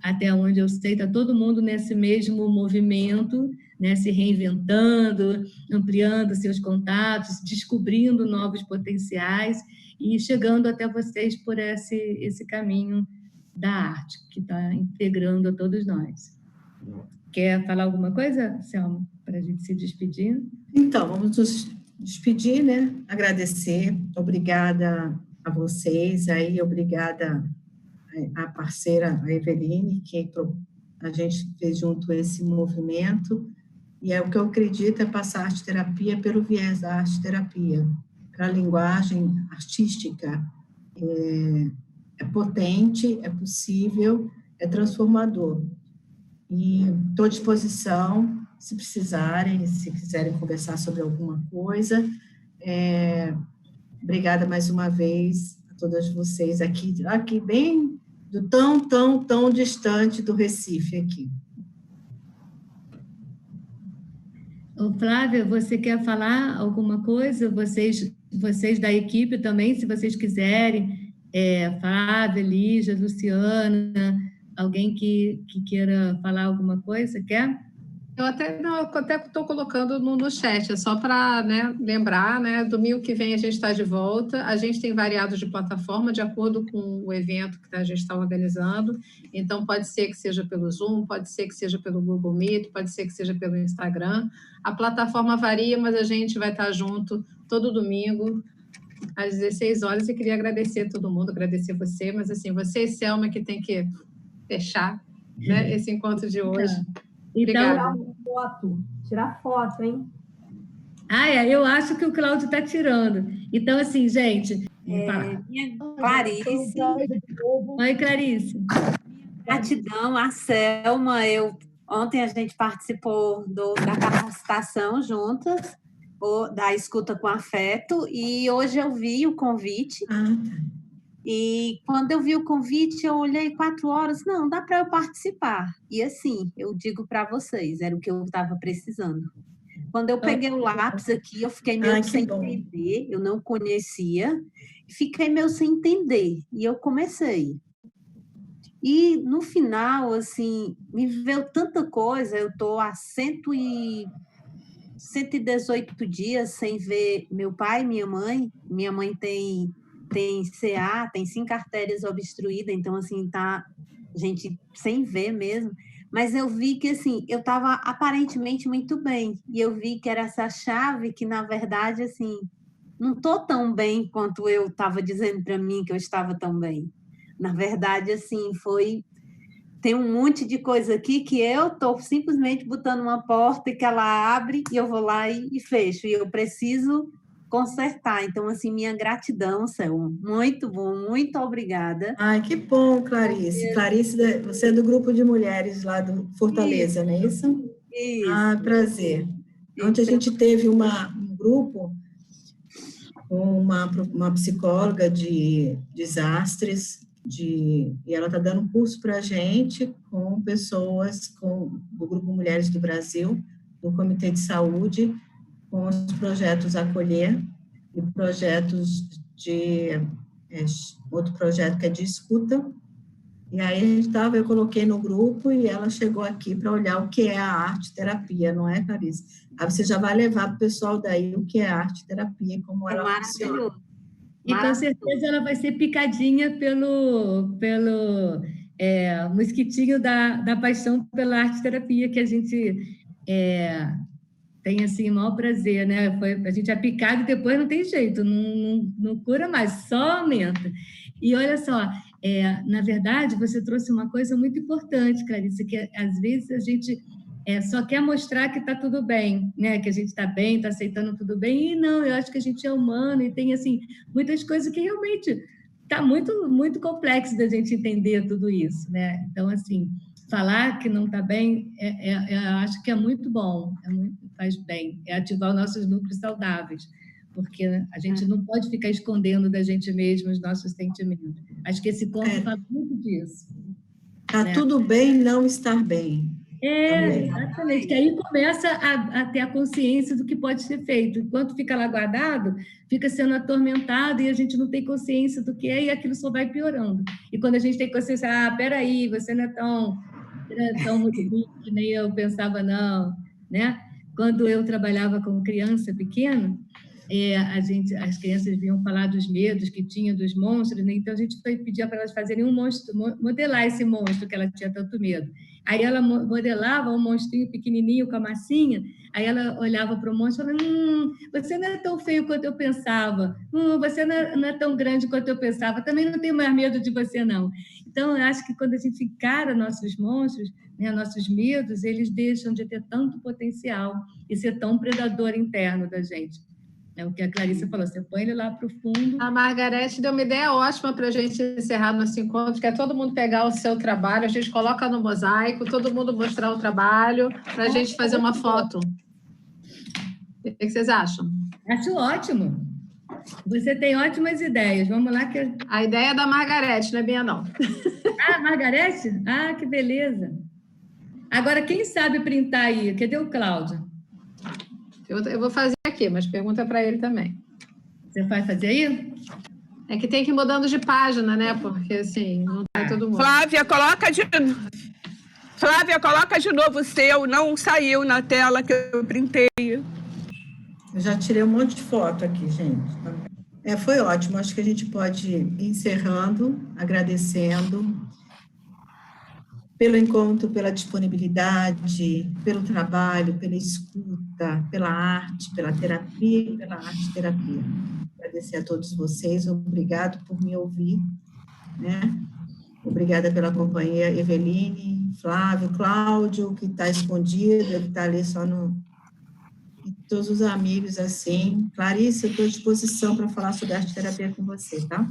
Speaker 1: até onde eu sei, está todo mundo nesse mesmo movimento, né? Se reinventando, ampliando seus contatos, descobrindo novos potenciais e chegando até vocês por esse caminho da arte, que está integrando a todos nós. Quer falar alguma coisa, Selma, para a gente se despedir?
Speaker 3: Então, vamos nos despedir, né? Agradecer, obrigada a vocês, aí, obrigada à parceira, a Eveline, que a gente fez junto esse movimento, e o que eu acredito é passar a arte-terapia pelo viés da arte-terapia, para a linguagem artística, é potente, é possível, é transformador. E estou à disposição, se precisarem, se quiserem conversar sobre alguma coisa. Obrigada mais uma vez a todas vocês aqui bem do tão distante do Recife aqui.
Speaker 1: Ô, Flávia, você quer falar alguma coisa? Vocês da equipe também, se vocês quiserem, Flávia, Lígia, Luciana, alguém que queira falar alguma coisa, quer?
Speaker 5: Eu até estou colocando no chat, é só para, né, lembrar, né, domingo que vem a gente está de volta, a gente tem variado de plataforma de acordo com o evento que a gente está organizando, então pode ser que seja pelo Zoom, pode ser que seja pelo Google Meet, pode ser que seja pelo Instagram, a plataforma varia, mas a gente vai estar junto todo domingo, às 16 horas, e queria agradecer a todo mundo, agradecer você, mas assim, você e Selma que tem que fechar, né, esse encontro de hoje.
Speaker 1: Então,
Speaker 13: tirar foto, hein?
Speaker 1: Eu acho que o Cláudio está tirando. Então, assim, gente...
Speaker 13: Clarice.
Speaker 1: Oi, Clarice.
Speaker 13: Gratidão, a Selma. Ontem a gente participou da capacitação juntas, da escuta com afeto, e hoje eu vi o convite. E quando eu vi o convite, eu olhei 4 horas, não, dá para eu participar. E assim, eu digo para vocês, era o que eu estava precisando. Quando eu peguei o lápis aqui, eu fiquei meio sem entender, eu não conhecia, fiquei meio sem entender, e eu comecei. E no final, assim, me veio tanta coisa, eu estou há 118 dias sem ver meu pai e minha mãe. Minha mãe tem CA, tem 5 artérias obstruídas, então, assim, tá, gente, sem ver mesmo. Mas eu vi que, assim, eu estava aparentemente muito bem, e eu vi que era essa chave que, na verdade, assim, não estou tão bem quanto eu estava dizendo para mim que eu estava tão bem. Na verdade, assim, tem um monte de coisa aqui que eu estou simplesmente botando uma porta e que ela abre e eu vou lá e fecho. E eu preciso consertar. Então, assim, minha gratidão, Selma. Muito bom, muito obrigada.
Speaker 3: Ai, que bom, Clarice. Clarice, você é do grupo de mulheres lá do Fortaleza, não é isso?
Speaker 13: Isso.
Speaker 3: Ah, prazer. Ontem a gente teve um grupo com uma psicóloga de desastres, e ela está dando um curso para a gente com pessoas do Grupo Mulheres do Brasil, do Comitê de Saúde, com os projetos Acolher e projetos outro projeto que é de escuta. E aí eu coloquei no grupo e ela chegou aqui para olhar o que é a arte-terapia, não é, Clarice? Aí você já vai levar para o pessoal daí o que é a arte-terapia e como ela funciona.
Speaker 1: E com certeza ela vai ser picadinha pelo mosquitinho da paixão pela arte-terapia, que a gente tem, assim, o maior prazer, né? A gente é picado e depois não tem jeito, não cura mais, só aumenta. E olha só, na verdade, você trouxe uma coisa muito importante, Clarice, que às vezes a gente só quer mostrar que está tudo bem, né? Que a gente está bem, está aceitando tudo bem. E não, eu acho que a gente é humano e tem, assim, muitas coisas que realmente está muito, muito complexo da gente entender tudo isso, né? Então, assim, falar que não está bem, eu acho que é muito bom, faz bem, ativar os nossos núcleos saudáveis, porque a gente não pode ficar escondendo da gente mesmo os nossos sentimentos. Acho que esse conto fala muito disso.
Speaker 3: Está tudo bem não estar bem.
Speaker 1: Exatamente, que aí começa a ter a consciência do que pode ser feito. Enquanto fica lá guardado, fica sendo atormentado e a gente não tem consciência do que é e aquilo só vai piorando. E quando a gente tem consciência, peraí, você não é tão ruim que nem eu pensava, não, né? Quando eu trabalhava com criança pequena, as crianças vinham falar dos medos que tinham dos monstros, né? Então a gente pedia para elas fazerem um monstro, modelar esse monstro que ela tinha tanto medo. Aí ela modelava um monstrinho pequenininho com a massinha, aí ela olhava para o monstro e falava, você não é tão feio quanto eu pensava, você não é tão grande quanto eu pensava, também não tenho mais medo de você, não. Então, eu acho que quando a gente encara nossos monstros, né, nossos medos, eles deixam de ter tanto potencial e ser tão predador interno da gente. É o que a Clarice falou, você põe ele lá para o fundo.
Speaker 5: A Margarete deu uma ideia ótima para a gente encerrar nosso encontro, que é todo mundo pegar o seu trabalho, a gente coloca no mosaico, todo mundo mostrar o trabalho, para a gente fazer uma foto. O que vocês acham?
Speaker 1: Acho ótimo. Você tem ótimas ideias. Vamos lá.
Speaker 5: A ideia é da Margarete, não é minha, não.
Speaker 1: Margarete? Que beleza. Agora, quem sabe printar aí? Cadê o Cláudio?
Speaker 5: Eu vou fazer aqui, mas pergunta para ele também.
Speaker 1: Você vai fazer aí?
Speaker 5: É que tem que ir mudando de página, né? Porque, assim, não sai todo mundo.
Speaker 12: Flávia, coloca de novo o seu. Não saiu na tela que eu printei.
Speaker 3: Eu já tirei um monte de foto aqui, gente. Foi ótimo. Acho que a gente pode ir encerrando, agradecendo pelo encontro, pela disponibilidade, pelo trabalho, pela escuta, pela arte, pela terapia e pela arte-terapia. Agradecer a todos vocês, obrigado por me ouvir, né? Obrigada pela companhia, Eveline, Flávio, Cláudio, que está escondido, ele está ali só todos os amigos, assim. Clarice, eu estou à disposição para falar sobre arte terapia com você, tá?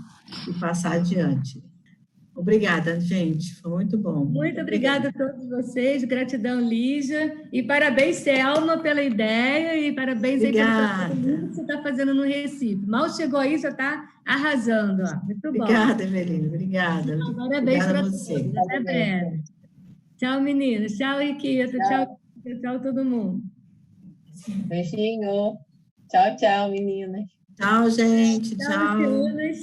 Speaker 3: E passar adiante. Obrigada, gente. Foi muito bom.
Speaker 1: Muito obrigada a todos vocês. Gratidão, Lígia. E parabéns, Selma, pela ideia. E parabéns aí pelo trabalho que você está fazendo no Recife. Mal chegou aí, já está arrasando. Ó. Muito bom.
Speaker 3: Obrigada, Evelina. Obrigada.
Speaker 1: Então, parabéns para
Speaker 3: você.
Speaker 1: Até breve. Tchau, meninas. Tchau, Riquita. Tchau, todo mundo.
Speaker 2: Beijinho. Tchau, tchau, meninas.
Speaker 3: Tchau, gente.
Speaker 1: Tchau, meninas.